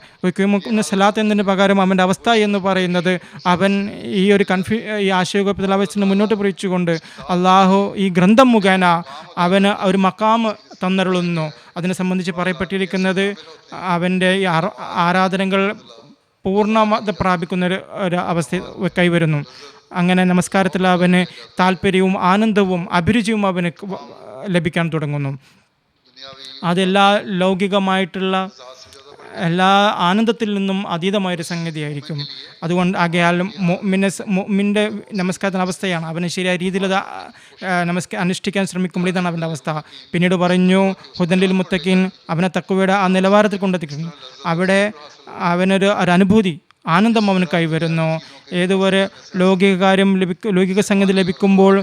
Speaker 3: സലാത്ത് എന്നതിന് പകരം അവൻ്റെ അവസ്ഥ എന്ന് പറയുന്നത് അവൻ ഈ ഒരു ഈ ആശയക്കുഴപ്പത്തിൽ അവസ്ഥ മുന്നോട്ട് പിടിച്ചുകൊണ്ട് അള്ളാഹു ഈ ഗ്രന്ഥം മുഖേന അവന് ഒരു മക്കാമ് തന്നരുളുന്നു. അതിനെ സംബന്ധിച്ച് പറയപ്പെട്ടിരിക്കുന്നത് അവൻ്റെ ഈ ആരാധനകൾ പൂർണ്ണത പ്രാപിക്കുന്ന ഒരു അവസ്ഥ കൈവരുന്നു. അങ്ങനെ നമസ്കാരത്തിൽ അവന് താല്പര്യവും ആനന്ദവും അഭിരുചിയും അവന് ലഭിക്കാൻ തുടങ്ങുന്നു. അതെല്ലാ ലൗകികമായിട്ടുള്ള എല്ലാ ആനന്ദത്തിൽ നിന്നും അതീതമായൊരു സംഗതിയായിരിക്കും. അതുകൊണ്ട് ആകയാൽ മുഅ്മിൻ്റെ നമസ്കാരത്തിൻ്റെ അവസ്ഥയാണ്. അവന് ശരിയായ രീതിയിൽ അത് അനുഷ്ഠിക്കാൻ ശ്രമിക്കുമ്പോൾ ഇതാണ് അവൻ്റെ അവസ്ഥ. പിന്നീട് പറഞ്ഞു ഹുദൻ ലിൽ മുത്തഖീൻ, അവനെ തഖ്വയുടെ ആ നിലവാരത്തിൽ കൊണ്ടെത്തിക്കുന്നു. അവിടെ അവനൊരു അനുഭൂതി, ആനന്ദം അവന് കൈവരുന്നു. ഏതുവരെ ലൗകിക സംഗതി ലഭിക്കുമ്പോൾ,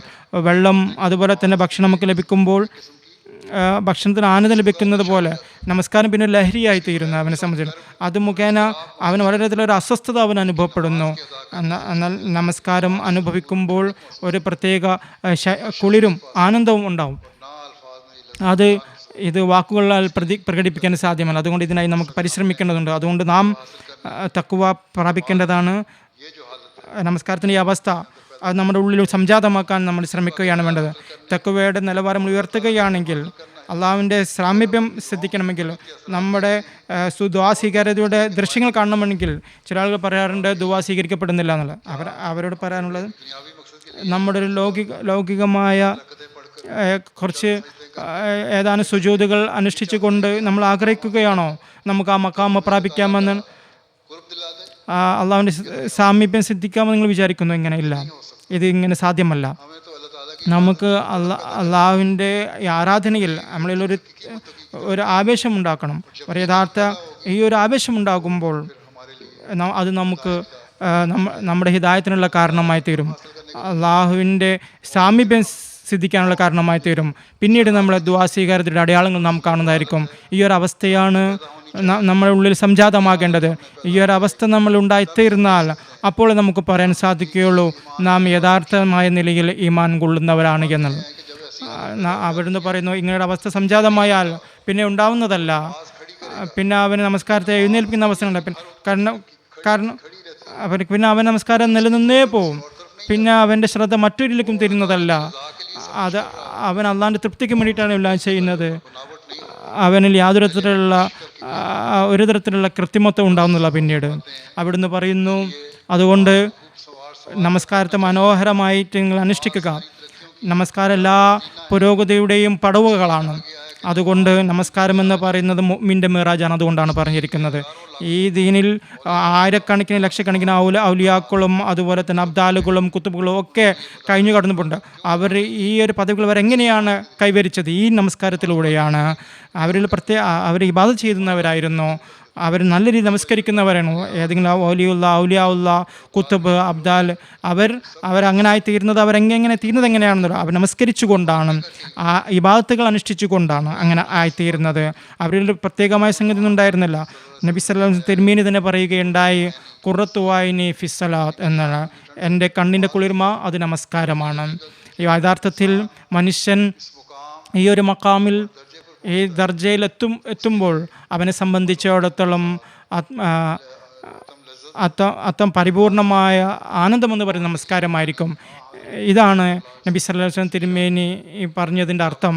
Speaker 3: വെള്ളം അതുപോലെ തന്നെ ഭക്ഷണമൊക്കെ ലഭിക്കുമ്പോൾ ഭക്ഷണത്തിന് ആനന്ദം ലഭിക്കുന്നത് പോലെ നമസ്കാരം പിന്നെ ലഹരിയായി തീരുന്നു അവനെ സംബന്ധിച്ച്. അത് മുഖേന അവന് വളരെയധികം അസ്വസ്ഥത അവൻ അനുഭവപ്പെടുന്നു. എന്നാൽ നമസ്കാരം അനുഭവിക്കുമ്പോൾ ഒരു പ്രത്യേക കുളിരും ആനന്ദവും ഉണ്ടാവും. ഇത് വാക്കുകളാൽ പ്രകടിപ്പിക്കാൻ സാധ്യമല്ല. അതുകൊണ്ട് ഇതിനായി നമുക്ക് പരിശ്രമിക്കേണ്ടതുണ്ട്. അതുകൊണ്ട് നാം തഖ്വ പ്രാപിക്കേണ്ടതാണ്. നമസ്കാരത്തിൻ്റെ ഈ അവസ്ഥ അത് നമ്മുടെ ഉള്ളിൽ സംജാതമാക്കാൻ നമ്മൾ ശ്രമിക്കുകയാണ് വേണ്ടത്. തഖ്വയുടെ നിലവാരം ഉയർത്തുകയാണെങ്കിൽ, അള്ളാഹുവിൻ്റെ സാമീപ്യം ശ്രദ്ധിക്കണമെങ്കിൽ, നമ്മുടെ ദുആ സ്വീകാര്യതയുടെ ദൃശ്യങ്ങൾ കാണണമെങ്കിൽ, ചില ആളുകൾ പറയാറുണ്ട് ദുആ സ്വീകരിക്കപ്പെടുന്നില്ല എന്നുള്ളത്. അവരോട് പറയാനുള്ളത്, നമ്മുടെ ഒരു ലൗകികമായ കുറച്ച് ഏതാനും സുജൂദുകൾ അനുഷ്ഠിച്ചുകൊണ്ട് നമ്മൾ ആഗ്രഹിക്കുകയാണോ നമുക്ക് ആ മഖാമ പ്രാപിക്കാമെന്ന്, അള്ളാഹുവിൻ്റെ സാമീപ്യം സിദ്ധിക്കാമെന്ന് നിങ്ങൾ വിചാരിക്കുന്നു? ഇങ്ങനെയില്ല, ഇത് ഇങ്ങനെ സാധ്യമല്ല. നമുക്ക് അള്ളാഹുവിൻ്റെ ആരാധനയിൽ നമ്മളിൽ ഒരു ആവേശം ഉണ്ടാക്കണം. ഒരു യഥാർത്ഥ ഈ ഒരു ആവേശം ഉണ്ടാകുമ്പോൾ അത് നമുക്ക് നമ്മുടെ ഹിദായത്തിനുള്ള കാരണമായി തീരും. അള്ളാഹുവിൻ്റെ സാമീപ്യം സിദ്ധിക്കാനുള്ള കാരണമായി തീരും. പിന്നീട് നമ്മളെ ദുആ സ്വീകാര്യതയുടെ അടയാളങ്ങൾ നാം കാണുന്നതായിരിക്കും. ഈ ഒരു അവസ്ഥയാണ് നമ്മുടെ ഉള്ളിൽ സംജാതമാകേണ്ടത്. ഈ ഒരു അവസ്ഥ നമ്മൾ ഉണ്ടായിത്തീർന്നാൽ അപ്പോൾ നമുക്ക് പറയാൻ സാധിക്കുകയുള്ളൂ നാം യഥാർത്ഥമായ നിലയിൽ ഈമാൻ കൊള്ളുന്നവരാണ് എന്നുള്ളത്. അവിടുന്ന് പറയുന്നു, ഇങ്ങനെയുള്ള അവസ്ഥ സംജാതമായാൽ പിന്നെ ഉണ്ടാവുന്നതല്ല. പിന്നെ അവന് നമസ്കാരത്തെ എഴുന്നേൽപ്പിക്കുന്ന അവസ്ഥ ഉണ്ട്. കാരണം പിന്നെ അവൻ നമസ്കാരം നിലനിന്നേ പോവും. പിന്നെ അവൻ്റെ ശ്രദ്ധ മറ്റൊരിലേക്കും തരുന്നതല്ല. അവൻ അള്ളാഹിൻ്റെ തൃപ്തിക്ക് വേണ്ടിയിട്ടാണ് എല്ലാം ചെയ്യുന്നത്. അവനിൽ ഒരു തരത്തിലുള്ള കൃത്രിമത്വം ഉണ്ടാവുന്നില്ല. പിന്നീട് അവിടുന്ന് പറയുന്നു, അതുകൊണ്ട് നമസ്കാരത്തെ മനോഹരമായിട്ട് നിങ്ങൾ അനുഷ്ഠിക്കുക. നമസ്കാരം എല്ലാ പുരോഗതിയുടെയും പടവുകളാണ്. അതുകൊണ്ട് നമസ്കാരം എന്ന് പറയുന്നത് മുഅ്മിൻ്റെ മിറാജാണ്. അതുകൊണ്ടാണ് പറഞ്ഞിരിക്കുന്നത്. ഈ ദീനിൽ ആയിരക്കണക്കിന് ലക്ഷക്കണക്കിന് ഔലിയാക്കളും അതുപോലെ തന്നെ അബ്ദാലുകളും കുത്തുബുകളും ഒക്കെ കഴിഞ്ഞു കടന്നിട്ടുണ്ട്. അവർ ഈ ഒരു പദവികൾ അവരെങ്ങനെയാണ് കൈവരിച്ചത്? ഈ നമസ്കാരത്തിലൂടെയാണ്. അവർ ഇബാദത്ത് ചെയ്യുന്നവരായിരുന്നു. അവർ നല്ല രീതിയിൽ നമസ്കരിക്കുന്നവരാണ്. ഏതെങ്കിലും ഔലിയാഉള്ള കുത്തുബ് അബ്ദാൽ അവരങ്ങനെ ആയിത്തീരുന്നത്, അവരെങ്ങനെ തീരുന്നത് എങ്ങനെയാണെന്നല്ലോ, അവർ നമസ്കരിച്ചുകൊണ്ടാണ്, ആ ഇബാദത്തുകൾ അനുഷ്ഠിച്ചുകൊണ്ടാണ് അങ്ങനെ ആയിത്തീരുന്നത്. അവരിൽ പ്രത്യേകമായ സംഗതി ഒന്നും ഉണ്ടായിരുന്നില്ല. നബി സല്ലല്ലാഹു അലൈഹി വസല്ലം തിരുമേനി തന്നെ പറയുകയുണ്ടായി, ഖുർറത്തു വൈനി ഫിസ്സലാത്ത് എന്നാണ്, എൻ്റെ കണ്ണിൻ്റെ കുളിർമ അത് നമസ്കാരമാണ്. യഥാർത്ഥത്തിൽ മനുഷ്യൻ ഈ ഒരു മഖാമിൽ ഈ ദർജയിൽ എത്തുമ്പോൾ അവനെ സംബന്ധിച്ചിടത്തോളം അത്തം പരിപൂർണമായ ആനന്ദമെന്ന് പറയുന്ന നമസ്കാരമായിരിക്കും. ഇതാണ് നബി സല്ലല്ലാഹു അലൈഹി വസല്ലം തിരുമേനി പറഞ്ഞതിൻ്റെ അർത്ഥം.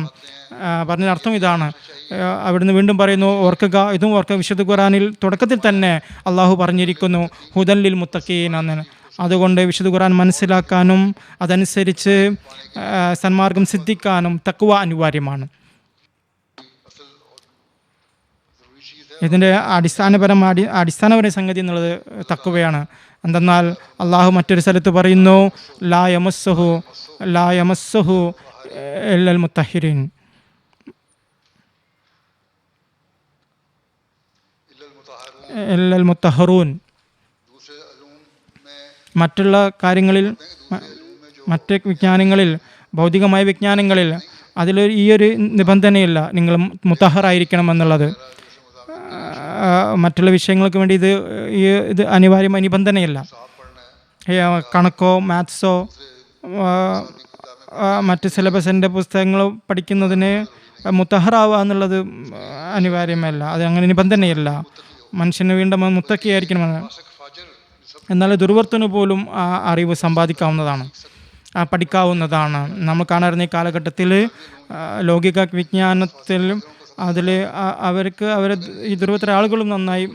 Speaker 3: ഇതാണ്. അവിടുന്ന് വീണ്ടും പറയുന്നു, ഓർക്കുക, ഇതും ഓർക്കുക, വിശുദ്ധ ഖുർആനിൽ തുടക്കത്തിൽ തന്നെ അള്ളാഹു പറഞ്ഞിരിക്കുന്നു ഹുദൻ ലിൽ മുത്തഖീൻ എന്ന്. അതുകൊണ്ട് വിശുദ്ധ ഖുർആൻ മനസ്സിലാക്കാനും അതനുസരിച്ച് സന്മാർഗം സിദ്ധിക്കാനും തഖ്വ അനിവാര്യമാണ്. ഇതിൻ്റെ അടിസ്ഥാനപരമായ സംഗതി എന്നുള്ളത് തഖ്വയാണ്. എന്തെന്നാൽ അള്ളാഹു മറ്റൊരു സ്ഥലത്ത് പറയുന്നു, ലാ യമസ്സുഹു ഇല്ലൽ മുത്തഹിരീൻ. ഇല്ലൽ മുത്തഹറൂൻ. മറ്റുള്ള കാര്യങ്ങളിൽ, മറ്റ് വിജ്ഞാനങ്ങളിൽ, ഭൗതികമായ വിജ്ഞാനങ്ങളിൽ ഈ ഒരു നിബന്ധനയില്ല, നിങ്ങൾ മുത്തഹറായിരിക്കണം എന്നുള്ളത്. മറ്റുള്ള വിഷയങ്ങൾക്ക് വേണ്ടി ഇത് അനിവാര്യമായ നിബന്ധനയല്ല. കണക്കോ മാത്സോ മറ്റ് സിലബസിൻ്റെ പുസ്തകങ്ങൾ പഠിക്കുന്നതിന് മുത്തഹറാവുക എന്നുള്ളത് അനിവാര്യമല്ല, അത് അങ്ങനെ നിബന്ധനയല്ല. മനുഷ്യന് വീണ്ടും മുത്തക്കിയായിരിക്കണമെന്ന്. എന്നാൽ ദുർവർത്തന് പോലും ആ അറിവ് സമ്പാദിക്കാവുന്നതാണ്, പഠിക്കാവുന്നതാണ്. നമ്മൾ കാണാറുന്ന ഈ കാലഘട്ടത്തിൽ ലൗകിക വിജ്ഞാനത്തിലും അതിൽ ഈ ദുർവൃത്ത ആളുകളും നന്നായി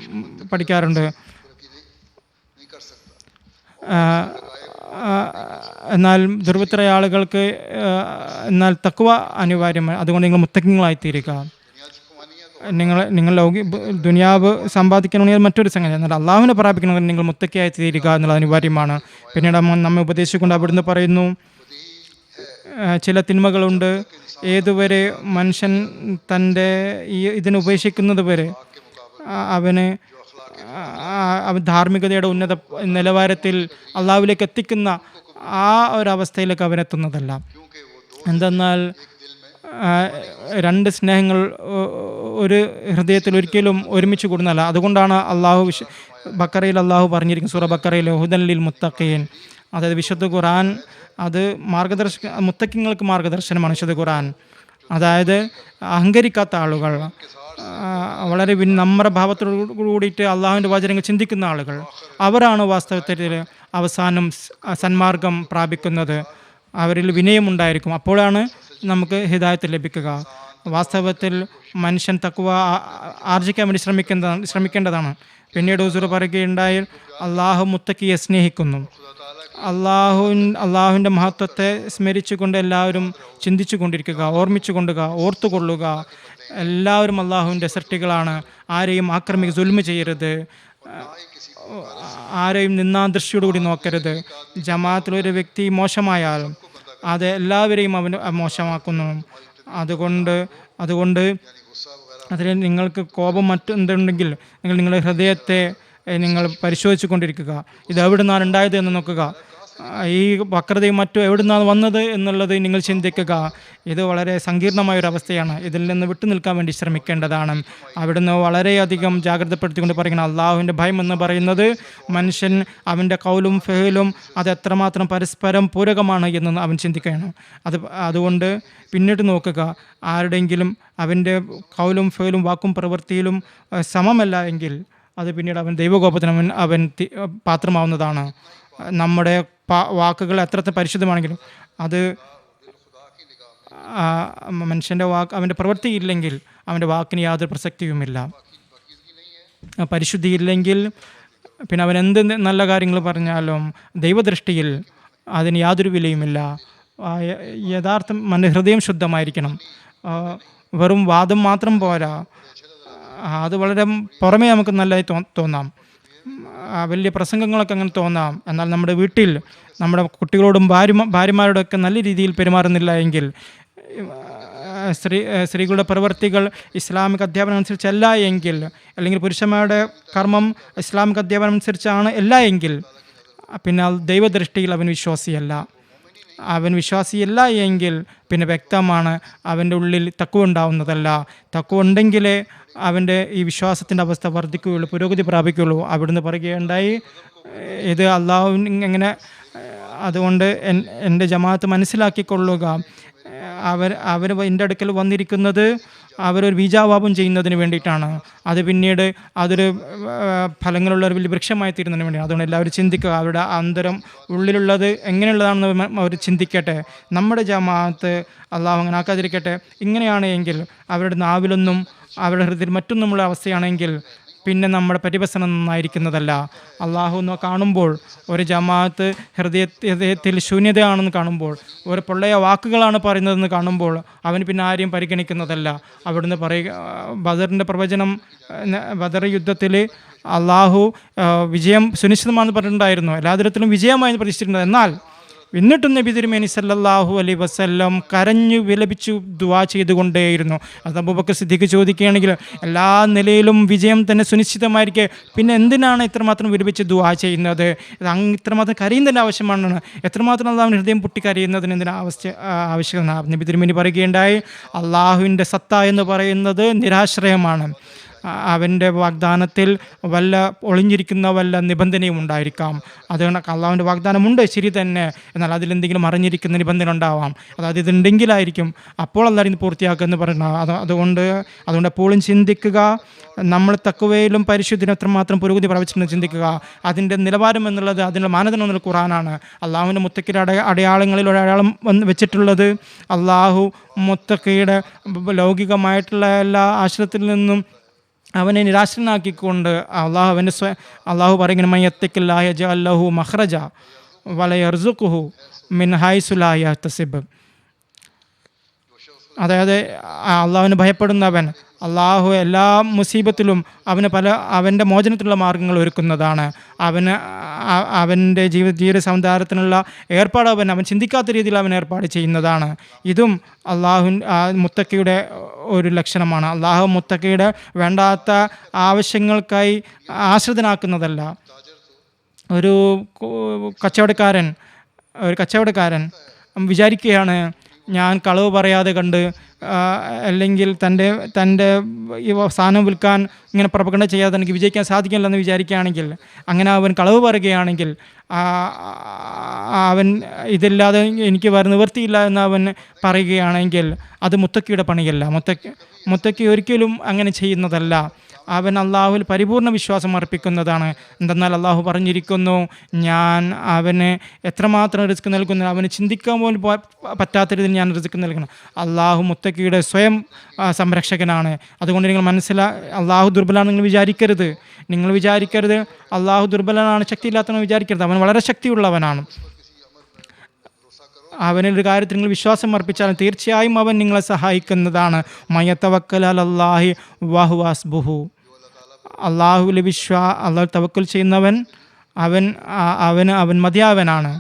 Speaker 3: പഠിക്കാറുണ്ട്. എന്നാൽ ദുർവൃത്ത ആളുകൾക്ക് എന്നാൽ തഖ്വ അനിവാര്യമാണ്. അതുകൊണ്ട് നിങ്ങൾ മുത്തഖിങ്ങളായിത്തീരുക. നിങ്ങൾ ദുനിയാവ് സമ്പാദിക്കണമെങ്കിൽ മറ്റൊരു സംഗതി, എന്നാൽ അള്ളാഹുവിനെ പ്രാപിക്കണമെങ്കിൽ നിങ്ങൾ മുത്തക്കിയായി തീരുക എന്നുള്ളത് അനിവാര്യമാണ്. പിന്നീട് നമ്മെ ഉപദേശിച്ചുകൊണ്ട് അവിടുന്ന് പറയുന്നു, ചില തിന്മകളുണ്ട്, ഏതുവരെ മനുഷ്യൻ തൻ്റെ ഇതിനെ ഉപേക്ഷിക്കുന്നത് വരെ അവൻ ധാർമ്മികതയുടെ ഉന്നത നിലവാരത്തിൽ അള്ളാഹുവിലേക്ക് എത്തിക്കുന്ന ആ ഒരവസ്ഥയിലേക്ക് അവനെത്തുന്നതല്ല. എന്തെന്നാൽ രണ്ട് സ്നേഹങ്ങൾ ഒരു ഹൃദയത്തിൽ ഒരിക്കലും ഒരുമിച്ച് കൂടുന്നതല്ല. അതുകൊണ്ടാണ് ബക്കറയിൽ അള്ളാഹു പറഞ്ഞിരിക്കുന്നത്, സൂറ ബക്കറയിൽ ഹുദൻ ലിൽ മുത്തഖീൻ, അതായത് വിശുദ്ധ ഖുർആൻ അത് മുത്തഖിങ്ങൾക്ക് മാർഗദർശനമാണ്. വിശുദ്ധ ഖുർആൻ അതായത് അഹങ്കരിക്കാത്ത ആളുകൾ, വളരെ നമ്രഭാവത്തോടു കൂടിയിട്ട് അള്ളാഹുവിൻ്റെ വചനങ്ങൾ ചിന്തിക്കുന്ന ആളുകൾ, അവരാണ് വാസ്തവത്തിൽ അവസാനം സന്മാർഗം പ്രാപിക്കുന്നത്. അവരിൽ വിനയമുണ്ടായിരിക്കും, അപ്പോഴാണ് നമുക്ക് ഹിദായത്ത് ലഭിക്കുക. വാസ്തവത്തിൽ മനുഷ്യൻ തഖ്വ ആർജിക്കാൻ വേണ്ടി ശ്രമിക്കേണ്ടതാണ്. പിന്നീട് ഹുസൂർ പറയുകയുണ്ടായി, അള്ളാഹു മുത്തക്കിയെ സ്നേഹിക്കുന്നു. അള്ളാഹുവിൻ്റെ മഹത്വത്തെ സ്മരിച്ചുകൊണ്ട് എല്ലാവരും ചിന്തിച്ചു കൊണ്ടിരിക്കുക, ഓർത്തുകൊള്ളുക. എല്ലാവരും അള്ളാഹുവിൻ്റെ സൃഷ്ടികളാണ്. ആരെയും ദുൽമ ചെയ്യരുത്, ആരെയും നിന്നാദൃഷ്ടിയോടുകൂടി നോക്കരുത്. ജമാഅത്തിൽ ഒരു വ്യക്തി മോശമായാൽ അത് എല്ലാവരെയും അവന് മോശമാക്കുന്നു. അതുകൊണ്ട് അതിൽ നിങ്ങൾക്ക് കോപം മറ്റെന്തുണ്ടെങ്കിൽ നിങ്ങളുടെ ഹൃദയത്തെ നിങ്ങൾ പരിശോധിച്ചു കൊണ്ടിരിക്കുക. ഇത് എവിടെ നിന്നാണ് ഉണ്ടായത് എന്ന് നോക്കുക. ഈ വക്രതയും മറ്റും എവിടെ നിന്നാണ് വന്നത് എന്നുള്ളത് നിങ്ങൾ ചിന്തിക്കുക. ഇത് വളരെ സങ്കീർണമായൊരവസ്ഥയാണ്. ഇതിൽ നിന്ന് വിട്ടു നിൽക്കാൻ വേണ്ടി ശ്രമിക്കേണ്ടതാണ്. അവിടുന്ന് വളരെയധികം ജാഗ്രതപ്പെടുത്തിക്കൊണ്ട് പറയുന്നത്, അള്ളാഹുവിൻ്റെ ഭയം എന്ന് പറയുന്നത് മനുഷ്യൻ അവൻ്റെ കൗലും ഫെഹലും അത് എത്രമാത്രം പരസ്പരം പൂരകമാണ് എന്ന് അവൻ ചിന്തിക്കുകയാണ്. അതുകൊണ്ട് പിന്നീട് നോക്കുക, ആരുടെയെങ്കിലും അവൻ്റെ കൗലും ഫെഹലും വാക്കും പ്രവൃത്തിയിലും സമമല്ല എങ്കിൽ അത് പിന്നീട് അവൻ ദൈവകോപത്തിന് അവൻ പാത്രമാവുന്നതാണ്. നമ്മുടെ വാക്കുകൾ എത്ര പരിശുദ്ധമാണെങ്കിലും അത് മനുഷ്യൻ്റെ അവൻ്റെ പ്രവൃത്തി ഇല്ലെങ്കിൽ അവൻ്റെ വാക്കിന് യാതൊരു പ്രസക്തിയുമില്ല. പരിശുദ്ധിയില്ലെങ്കിൽ പിന്നെ അവൻ എന്ത് നല്ല കാര്യങ്ങൾ പറഞ്ഞാലും ദൈവദൃഷ്ടിയിൽ അതിന് യാതൊരു വിലയുമില്ല. യഥാർത്ഥം ഹൃദയം ശുദ്ധമായിരിക്കണം. വെറും വാദം മാത്രം പോരാ, അത് വളരെ പുറമേ നമുക്ക് നല്ലതായി തോന്നാം, വലിയ പ്രസംഗങ്ങളൊക്കെ അങ്ങനെ തോന്നാം. എന്നാൽ നമ്മുടെ വീട്ടിൽ നമ്മുടെ കുട്ടികളോടും ഭാര്യമാരോടൊക്കെ നല്ല രീതിയിൽ പെരുമാറുന്നില്ല എങ്കിൽ, സ്ത്രീകളുടെ പ്രവൃത്തികൾ ഇസ്ലാമിക അധ്യാപനം അനുസരിച്ചല്ല എങ്കിൽ, അല്ലെങ്കിൽ പുരുഷന്മാരുടെ കർമ്മം ഇസ്ലാമിക അധ്യാപനം അനുസരിച്ചാണ് എല്ലാ എങ്കിൽ, പിന്നെ ദൈവദൃഷ്ടിയിൽ അവൻ വിശ്വാസിയല്ല എങ്കിൽ പിന്നെ വ്യക്തമാണ് അവൻ്റെ ഉള്ളിൽ തഖ്വ ഉണ്ടാവുന്നതല്ല. തഖ്വ ഉണ്ടെങ്കിലേ അവൻ്റെ ഈ വിശ്വാസത്തിൻ്റെ അവസ്ഥ വർദ്ധിക്കുകയുള്ളൂ, പുരോഗതി പ്രാപിക്കുകയുള്ളൂ. അവിടുന്ന് പറയുകയുണ്ടായി, ഇത് അള്ളാഹു എങ്ങനെ. അതുകൊണ്ട് എൻ്റെ ജമാഅത്ത് മനസ്സിലാക്കിക്കൊള്ളുക, അവർ എൻ്റെ അടുക്കൽ വന്നിരിക്കുന്നത് അവരൊരു ബീജാവാപം ചെയ്യുന്നതിന് വേണ്ടിയിട്ടാണ്. അത് പിന്നീട് അതൊരു ഫലങ്ങളുള്ള ഒരു വലിയ വൃക്ഷമായി തീരുന്നതിന് വേണ്ടിയാണ്. അതുകൊണ്ട് എല്ലാവരും ചിന്തിക്കുക, അവരുടെ അന്തരം ഉള്ളിലുള്ളത് എങ്ങനെയുള്ളതാണെന്ന് അവർ ചിന്തിക്കട്ടെ. നമ്മുടെ ജമാഅത്ത് അള്ളാഹു അങ്ങനെ ആക്കാതിരിക്കട്ടെ. ഇങ്ങനെയാണ് എങ്കിൽ അവരുടെ നാവിലൊന്നും അവരുടെ ഹൃദയത്തിൽ മറ്റൊന്നുമുള്ള അവസ്ഥയാണെങ്കിൽ പിന്നെ നമ്മുടെ പരിവസനം നന്നായിരിക്കുന്നതല്ല. അള്ളാഹു കാണുമ്പോൾ ഒരു ജമാഅത്ത് ഹൃദയത്തിൽ ശൂന്യതയാണെന്ന് കാണുമ്പോൾ, ഒരു പൊള്ളയ വാക്കുകളാണ് പറയുന്നതെന്ന് കാണുമ്പോൾ അവന് പിന്നെ ആരെയും പരിഗണിക്കുന്നതല്ല. അവിടുന്ന് ബദറിൻ്റെ പ്രവചനം, ബദർ യുദ്ധത്തിൽ അള്ളാഹു വിജയം സുനിശ്ചിതമാണെന്ന് പറഞ്ഞിട്ടുണ്ടായിരുന്നു, എല്ലാ തരത്തിലും വിജയമായി പ്രതീക്ഷിച്ചിട്ടുണ്ട്. എന്നാൽ എന്നിട്ടും നബി തിരുമേനി സല്ലല്ലാഹു അലൈഹി വസല്ലം കരഞ്ഞു വിലപിച്ചു ദുആ ചെയ്തുകൊണ്ടേയിരുന്നു. അത് അബൂബക്കർ സിദ്ദീഖ് ചോദിക്കുകയാണെങ്കിൽ എല്ലാ നിലയിലും വിജയം തന്നെ സുനിശ്ചിതമായിരിക്കെ പിന്നെ എന്തിനാണ് ഇത്രമാത്രം വിലപിച്ച് ദുആ ചെയ്യുന്നത്? ഇത്രമാത്രം കരയുന്നതിൻ്റെ ആവശ്യമാണ്, എത്രമാത്രം അള്ളാഹുവിൻ്റെ ഹൃദയം പൊട്ടി കരയുന്നതിന് എന്തിനാ ആവശ്യമാണ്? നബി തിരുമേനി പറയുകയുണ്ടായി, അള്ളാഹുവിൻ്റെ സത്ത എന്ന് പറയുന്നത് നിരാശ്രയമാണ്. അവൻ്റെ വാഗ്ദാനത്തിൽ വല്ല ഒളിഞ്ഞിരിക്കുന്ന വല്ല നിബന്ധനയും ഉണ്ടായിരിക്കാം. അതുകൊണ്ട് അള്ളാഹുവിൻ്റെ വാഗ്ദാനമുണ്ട് ശരി തന്നെ, എന്നാൽ അതിലെന്തെങ്കിലും അറിഞ്ഞിരിക്കുന്ന നിബന്ധന ഉണ്ടാവാം. അതായത് ഇതുണ്ടെങ്കിലായിരിക്കും അപ്പോൾ അല്ലാതെ ഇത് പൂർത്തിയാക്കുക എന്ന് പറയുന്നത്. അതുകൊണ്ട് എപ്പോഴും ചിന്തിക്കുക, നമ്മൾ തഖ്വയിലും പരിശുദ്ധിനും എത്രമാത്രം പുരോഗതി പ്രാപിച്ചിട്ടുണ്ടെന്ന് ചിന്തിക്കുക. അതിൻ്റെ നിലവാരം എന്നുള്ളത്, അതിൻ്റെ മാനദണ്ഡം എന്നുള്ള ഖുർആനാണ്. അള്ളാഹുവിൻ്റെ മുത്തക്കിയുടെ അടയാളങ്ങളിൽ ഒരടയാളം വെച്ചിട്ടുള്ളത് അള്ളാഹു മുത്തക്കിയുടെ ലൗകികമായിട്ടുള്ള എല്ലാ ആശ്രയത്തിൽ നിന്നും അവനെ നിരാശനാക്കിക്കൊണ്ട് അള്ളാഹു പറയുന്നത് മയ്യത്തക്കില്ലാഹ യജ്അൽ ലഹു മഖ്റജ വലയർസുഖുഹു മിൻ ഹൈസു ലാ യഹ്തസിബ്. അതായത് അള്ളാഹുവിന് ഭയപ്പെടുന്നവൻ അള്ളാഹു എല്ലാ മുസീബത്തിലും അവൻ്റെ മോചനത്തിലുള്ള മാർഗ്ഗങ്ങൾ ഒരുക്കുന്നതാണ്. അവൻ്റെ ജീവിത സമുദായത്തിനുള്ള ഏർപ്പാട് അവൻ ചിന്തിക്കാത്ത രീതിയിൽ അവൻ ഏർപ്പാട് ചെയ്യുന്നതാണ്. ഇതും മുത്തക്കിയുടെ ഒരു ലക്ഷണമാണ്. അള്ളാഹു മുത്തക്കിയുടെ വേണ്ടാത്ത ആവശ്യങ്ങൾക്കായി ആശ്രിതനാക്കുന്നതല്ല. ഒരു കച്ചവടക്കാരൻ വിചാരിക്കുകയാണ്, ഞാൻ കളവ് പറയാതെ കണ്ട് അല്ലെങ്കിൽ തൻ്റെ ഈ സാധനം വിൽക്കാൻ ഇങ്ങനെ പ്രപകട ചെയ്യാതെ എനിക്ക് വിജയിക്കാൻ സാധിക്കില്ലെന്ന് വിചാരിക്കുകയാണെങ്കിൽ, അങ്ങനെ അവൻ കളവ് പറയുകയാണെങ്കിൽ, അവൻ ഇതില്ലാതെ എനിക്ക് നിവൃത്തിയില്ല എന്ന് അവൻ പറയുകയാണെങ്കിൽ അത് മുത്തക്കിയുടെ പണിയല്ല. മുത്തക്കി ഒരിക്കലും അങ്ങനെ ചെയ്യുന്നതല്ല. അവൻ അള്ളാഹുവിൽ പരിപൂർണ്ണ വിശ്വാസം അർപ്പിക്കുന്നതാണ്. എന്തെന്നാൽ അള്ളാഹു പറഞ്ഞിരിക്കുന്നു, ഞാൻ അവന് എത്രമാത്രം റിസ്ക് നൽകുന്നു, അവന് ചിന്തിക്കാൻ പോലും പറ്റാത്ത രീതിയിൽ ഞാൻ റിസ്ക് നൽകണം. അള്ളാഹു മുത്തക്കിയുടെ സ്വയം സംരക്ഷകനാണ്. അതുകൊണ്ട് നിങ്ങൾ അള്ളാഹു ദുർബലാണെന്ന് നിങ്ങൾ വിചാരിക്കരുത്. അള്ളാഹു ദുർബലനാണ്, ശക്തിയില്ലാത്തവനെ വിചാരിക്കരുത്. അവൻ വളരെ ശക്തിയുള്ളവനാണ്. അവനൊരു കാര്യത്തിൽ നിങ്ങൾ വിശ്വാസം അർപ്പിച്ചാൽ തീർച്ചയായും അവൻ നിങ്ങളെ സഹായിക്കുന്നതാണ്. മയത്തവക്കൽ അലല്ലാഹി വഹുവ ഹസ്ബുഹു. അള്ളാഹുവിൽ അള്ളാഹു തവക്കൽ ചെയ്യുന്നവൻ അവൻ മതിയാവനാണ്.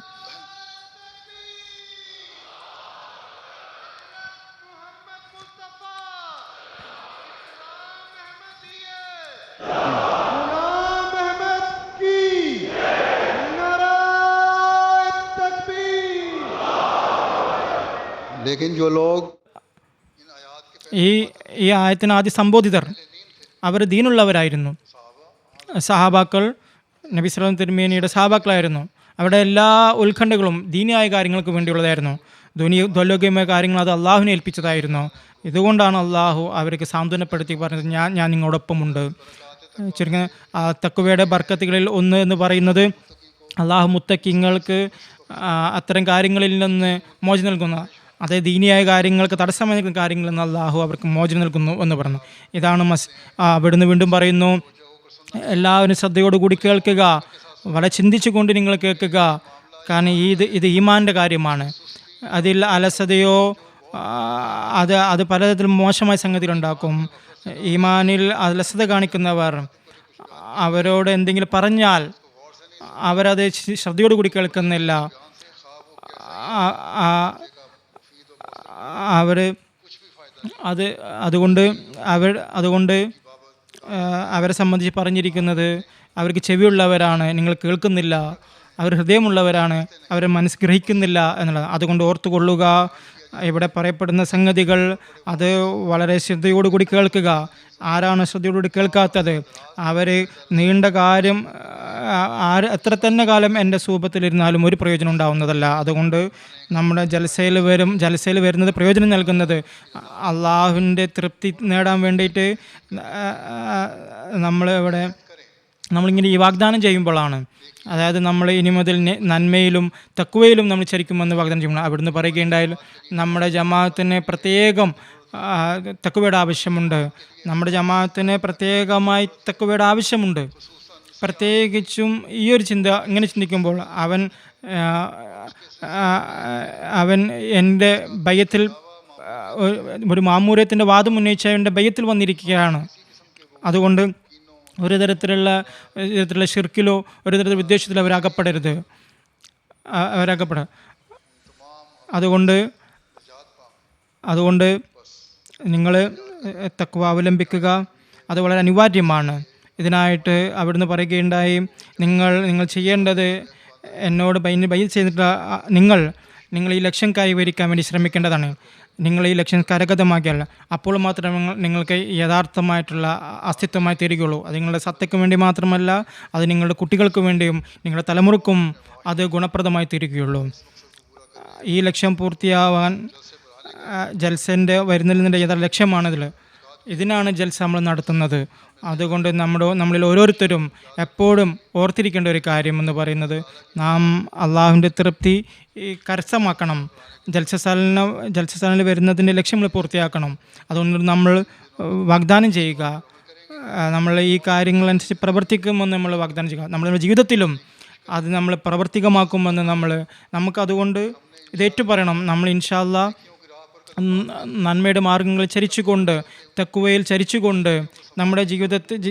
Speaker 3: ഈ ആയത്തിന് ആദ്യ സംബോധിതർ അവർ ദീനുള്ളവരായിരുന്നു. സഹാബാക്കൾ, നബി സല്ലല്ലാഹു അലൈഹി തിരുമേനിയുടെ സഹാബാക്കളായിരുന്നു. അവരുടെ എല്ലാ ഉത്കണ്ഠകളും ദീനിയായ കാര്യങ്ങൾക്ക് വേണ്ടിയുള്ളതായിരുന്നു. ദ്വലോകമായ കാര്യങ്ങൾ അത് അള്ളാഹുവിനെ ഏൽപ്പിച്ചതായിരുന്നു. ഇതുകൊണ്ടാണ് അള്ളാഹു അവർക്ക് സാന്ത്വനപ്പെടുത്തി പറഞ്ഞത്, ഞാൻ നിങ്ങളോടൊപ്പമുണ്ട്. ചുരുങ്ങ തഖ്വയുടെ ബർക്കത്തുകളിൽ ഒന്ന് എന്ന് പറയുന്നത് അള്ളാഹു മുത്തക്കിങ്ങൾക്ക് അത്തരം കാര്യങ്ങളിൽ നിന്ന് മോചനം നൽകുന്ന, അതേ ദീനിയായ കാര്യങ്ങൾക്ക് തടസ്സമായി നിൽക്കുന്ന കാര്യങ്ങളിൽ നിന്ന് അള്ളാഹു അവർക്ക് മോചനം നൽകുന്നു എന്ന് പറഞ്ഞു. ഇതാണ് അവിടുന്ന് വീണ്ടും പറയുന്നു, എല്ലാവരും ശ്രദ്ധയോടുകൂടി കേൾക്കുക, വളരെ ചിന്തിച്ചുകൊണ്ട് നിങ്ങൾ കേൾക്കുക. കാരണം ഇത് ഈമാൻ്റെ കാര്യമാണ്. അതിൽ അലസതയോ അത് പലതരത്തിലും മോശമായ സംഗതികളുണ്ടാക്കും. ഈമാനിൽ അലസത കാണിക്കുന്നവർ, അവരോട് എന്തെങ്കിലും പറഞ്ഞാൽ അവരത് ശ്രദ്ധയോടുകൂടി കേൾക്കുന്നില്ല. അതുകൊണ്ട് അവരെ സംബന്ധിച്ച് പറഞ്ഞിരിക്കുന്നത്, അവർക്ക് ചെവിയുള്ളവരാണ്, നിങ്ങൾ കേൾക്കുന്നില്ല. അവർ ഹൃദയമുള്ളവരാണ്, അവരെ മനസ്സ് ഗ്രഹിക്കുന്നില്ല എന്നുള്ളത്. അതുകൊണ്ട് ഓർത്തുകൊള്ളുക, ഇവിടെ പറയപ്പെടുന്ന സംഗതികൾ അത് വളരെ ശ്രദ്ധയോടുകൂടി കേൾക്കുക. ആരാണ് ശ്രദ്ധയോടുകൂടി കേൾക്കാത്തത്? അവർ നീണ്ട കാര്യം എത്ര തന്നെ കാലം എൻ്റെ സൂപത്തിലിരുന്നാലും ഒരു പ്രയോജനം ഉണ്ടാവുന്നതല്ല. അതുകൊണ്ട് നമ്മുടെ ജലസയിൽ വരുന്നത് പ്രയോജനം നൽകുന്നത് അള്ളാഹുവിൻ്റെ തൃപ്തി നേടാൻ വേണ്ടിയിട്ട് നമ്മളിങ്ങനെ ഈ വാഗ്ദാനം ചെയ്യുമ്പോഴാണ്. അതായത് നമ്മൾ ഇനി മുതൽ നന്മയിലും തഖ്വയിലും നമ്മൾ ചരിക്കുമെന്ന് വാഗ്ദാനം ചെയ്യുമ്പോൾ അവിടുന്ന് പറയുകയുണ്ടായാലും നമ്മുടെ ജമാഅത്തിന് പ്രത്യേകം തഖ്വയുടെ ആവശ്യമുണ്ട്. നമ്മുടെ ജമാഅത്തിന് പ്രത്യേകമായി തഖ്വയുടെ ആവശ്യമുണ്ട്. പ്രത്യേകിച്ചും ഈ ഒരു ചിന്ത ഇങ്ങനെ ചിന്തിക്കുമ്പോൾ അവൻ എൻ്റെ ബയ്യത്തിൽ ഒരു മാമൂര്യത്തിൻ്റെ വാദം ഉന്നയിച്ച എൻ്റെ ബയ്യത്തിൽ വന്നിരിക്കുകയാണ്. അതുകൊണ്ട് ഒരു തരത്തിലുള്ള ഷിർക്കിലോ ഒരു തരത്തിലുള്ള വിദ്വേഷത്തിലോ അവരകപ്പെടരുത്. അതുകൊണ്ട് നിങ്ങൾ തഖ്വ അവലംബിക്കുക. അത് വളരെ അനിവാര്യമാണ്. ഇതിനായിട്ട് അവിടുന്ന് പറയുകയുണ്ടായി, നിങ്ങൾ ചെയ്യേണ്ടത് എന്നോട് ബൈ ചെയ്തിട്ട് നിങ്ങൾ ഈ ലക്ഷ്യം കൈവരിക്കാൻ വേണ്ടി ശ്രമിക്കേണ്ടതാണ്. നിങ്ങൾ ഈ ലക്ഷ്യം കരഗതമാക്കിയാൽ അപ്പോൾ മാത്രമേ നിങ്ങൾക്ക് യഥാർത്ഥമായിട്ടുള്ള അസ്തിത്വമായി തീരുകയുള്ളൂ. അത് നിങ്ങളുടെ സത്തയ്ക്ക് വേണ്ടി മാത്രമല്ല, അത് നിങ്ങളുടെ കുട്ടികൾക്ക് വേണ്ടിയും നിങ്ങളുടെ തലമുറക്കും അത് ഗുണപ്രദമായി തീരുകയുള്ളൂ. ഈ ലക്ഷ്യം പൂർത്തിയാവാൻ ജൽസൻ്റെ വരുന്നതിൻ്റെ യഥാർത്ഥ ലക്ഷ്യമാണിതിൽ. ഇതിനാണ് ജൽസ നമ്മൾ നടത്തുന്നത്. അതുകൊണ്ട് നമ്മളിൽ ഓരോരുത്തരും എപ്പോഴും ഓർത്തിരിക്കേണ്ട ഒരു കാര്യമെന്ന് പറയുന്നത്, നാം അള്ളാഹുവിൻ്റെ തൃപ്തി കരസ്ഥമാക്കണം. ജൽസസാലിൽ വരുന്നതിൻ്റെ ലക്ഷ്യങ്ങൾ പൂർത്തിയാക്കണം. അതുകൊണ്ട് നമ്മൾ വാഗ്ദാനം ചെയ്യുക, നമ്മൾ ഈ കാര്യങ്ങളനുസരിച്ച് പ്രവർത്തിക്കുമെന്ന് നമ്മൾ വാഗ്ദാനം ചെയ്യുക. നമ്മളുടെ ജീവിതത്തിലും അത് നമ്മൾ പ്രവർത്തികമാക്കുമെന്ന് നമുക്കതുകൊണ്ട് ഇത് ഏറ്റുപറയണം. നമ്മൾ ഇൻഷാ അല്ലാഹ് നന്മയുടെ മാർഗങ്ങളിൽ ചരിച്ചുകൊണ്ട്, തഖ്വയിൽ ചരിച്ചുകൊണ്ട് നമ്മുടെ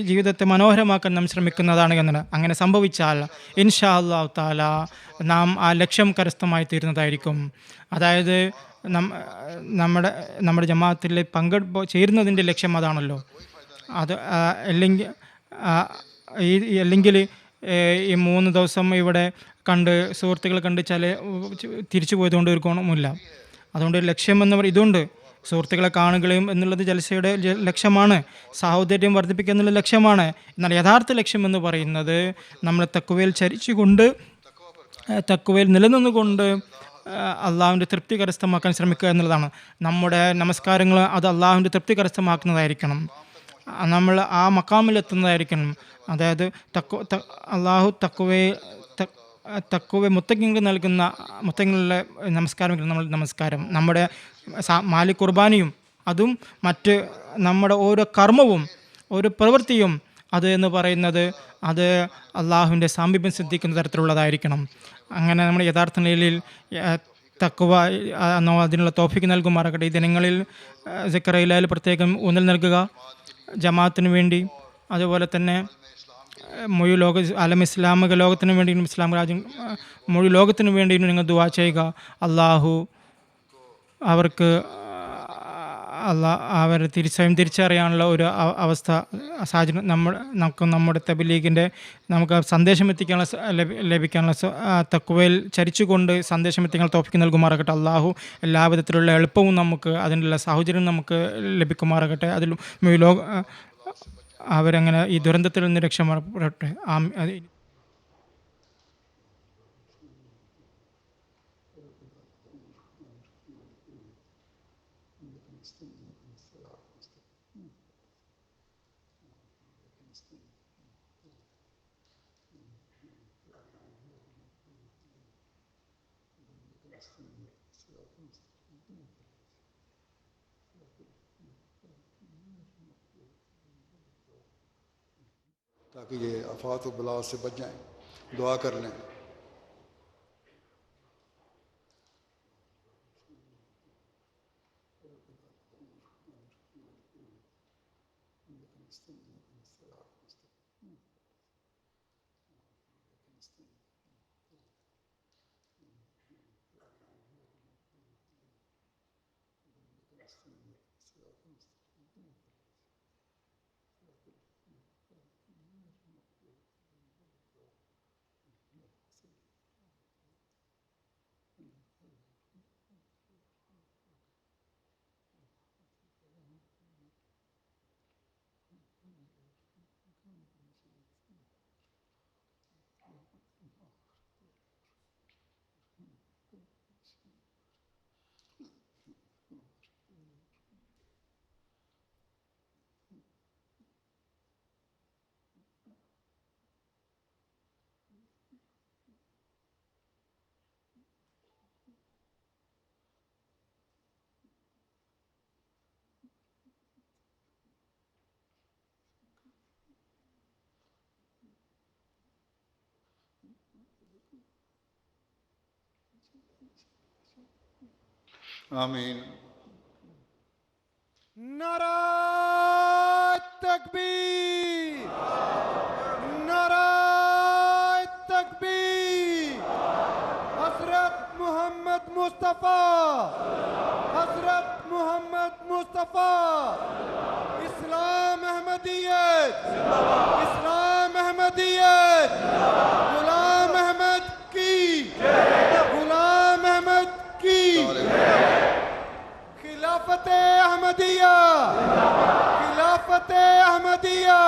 Speaker 3: ജീവിതത്തെ മനോഹരമാക്കാൻ നാം ശ്രമിക്കുന്നതാണ് എന്നത്. അങ്ങനെ സംഭവിച്ചാൽ ഇൻഷാ അല്ലാഹു തആല നാം ആ ലക്ഷ്യം കരസ്ഥമായി തീരുന്നതായിരിക്കും. അതായത് നമ്മുടെ ജമാഅത്തിൽ ചേരുന്നതിൻ്റെ ലക്ഷ്യം അതാണല്ലോ. അത് അല്ലെങ്കിൽ ഈ 3 ദിവസം ഇവിടെ കണ്ട് സുഹൃത്തുക്കളെ കണ്ട് തിരിച്ചു പോയതുകൊണ്ട് ഒരു ഗുണമില്ല. അതുകൊണ്ട് ലക്ഷ്യം എന്ന് ഇതുണ്ട്, സുഹൃത്തുക്കളെ കാണുകയും എന്നുള്ളത് ജൽസയുടെ ലക്ഷ്യമാണ്, സാഹോദര്യം വർദ്ധിപ്പിക്കുക എന്നുള്ള ലക്ഷ്യമാണ്. എന്നാൽ യഥാർത്ഥ ലക്ഷ്യം എന്ന് പറയുന്നത് നമ്മൾ തഖ്വയിൽ ചരിച്ചുകൊണ്ട്, തഖ്വയിൽ നിലനിന്നുകൊണ്ട് അള്ളാഹുവിൻ്റെ തൃപ്തി കരസ്ഥമാക്കാൻ ശ്രമിക്കുക എന്നുള്ളതാണ്. നമ്മുടെ നമസ്കാരങ്ങൾ അത് അള്ളാഹുവിൻ്റെ തൃപ്തി കരസ്ഥമാക്കുന്നതായിരിക്കണം. നമ്മൾ ആ മക്കാമിലെത്തുന്നതായിരിക്കണം. അതായത് അള്ളാഹു തഖ്വ മുത്തഖിങ്ങൾക്ക് നൽകുന്ന മുത്തഖിങ്ങളുടെ നമസ്കാരം, നമ്മുടെ മാലി കുർബാനിയും അതും മറ്റ് നമ്മുടെ ഓരോ കർമ്മവും ഓരോ പ്രവൃത്തിയും അത് എന്ന് പറയുന്നത് അത് അള്ളാഹുവിൻ്റെ സാമീപ്യം സിദ്ധിക്കുന്ന തരത്തിലുള്ളതായിരിക്കണം. അങ്ങനെ നമ്മുടെ യഥാർത്ഥ നിലയിൽ തഖ്വ അതിനുള്ള തൗഫീഖ് നൽകുമാറാകട്ടെ. ഈ ദിനങ്ങളിൽ സിക്റയിലാൽ പ്രത്യേകം ഊന്നൽ നൽകുക, ജമാഅത്തിന് വേണ്ടി, അതുപോലെ തന്നെ മുഴു ഇസ്ലാമിക ലോകത്തിന് വേണ്ടിയും ഇസ്ലാം രാജ്യം മുഴു ലോകത്തിന് വേണ്ടിയും നിങ്ങൾ ദുആ ചെയ്യുക. അള്ളാഹു അവർക്ക് അവരെ തിരിച്ചറിയാനുള്ള ഒരു അവസ്ഥ സാഹചര്യം നമുക്ക് നമ്മുടെ തബ്ലീഗിൻ്റെ നമുക്ക് സന്ദേശം ലഭിക്കാനുള്ള തഖ്വയിൽ ചരിച്ചുകൊണ്ട് സന്ദേശം എത്തിക്കാൻ തൗഫീഖ് നൽകുമാറാകട്ടെ. അള്ളാഹു എല്ലാവിധത്തിലുള്ള എളുപ്പവും നമുക്ക് അതിനുള്ള സാഹചര്യം നമുക്ക് ലഭിക്കുമാറാകട്ടെ. അതിൽ അവരങ്ങനെ ഈ ദുരന്തത്തിൽ നിന്ന് രക്ഷപ്പെടട്ടെ.
Speaker 2: ताकि ये आफात व बला से बच जाएं। दुआ कर लें। आमीन।
Speaker 1: नाराए तकबीर, नाराए तकबीर। हज़रत मोहम्मद मुस्तफ़ा, हज़रत मोहम्मद मुस्तफ़ा। इस्लाम अहमदियत, इस्लाम अहमदियत। गुलाम अहमद की, गुलाम अहमद की। अहमदिया खिलाफत अहमदिया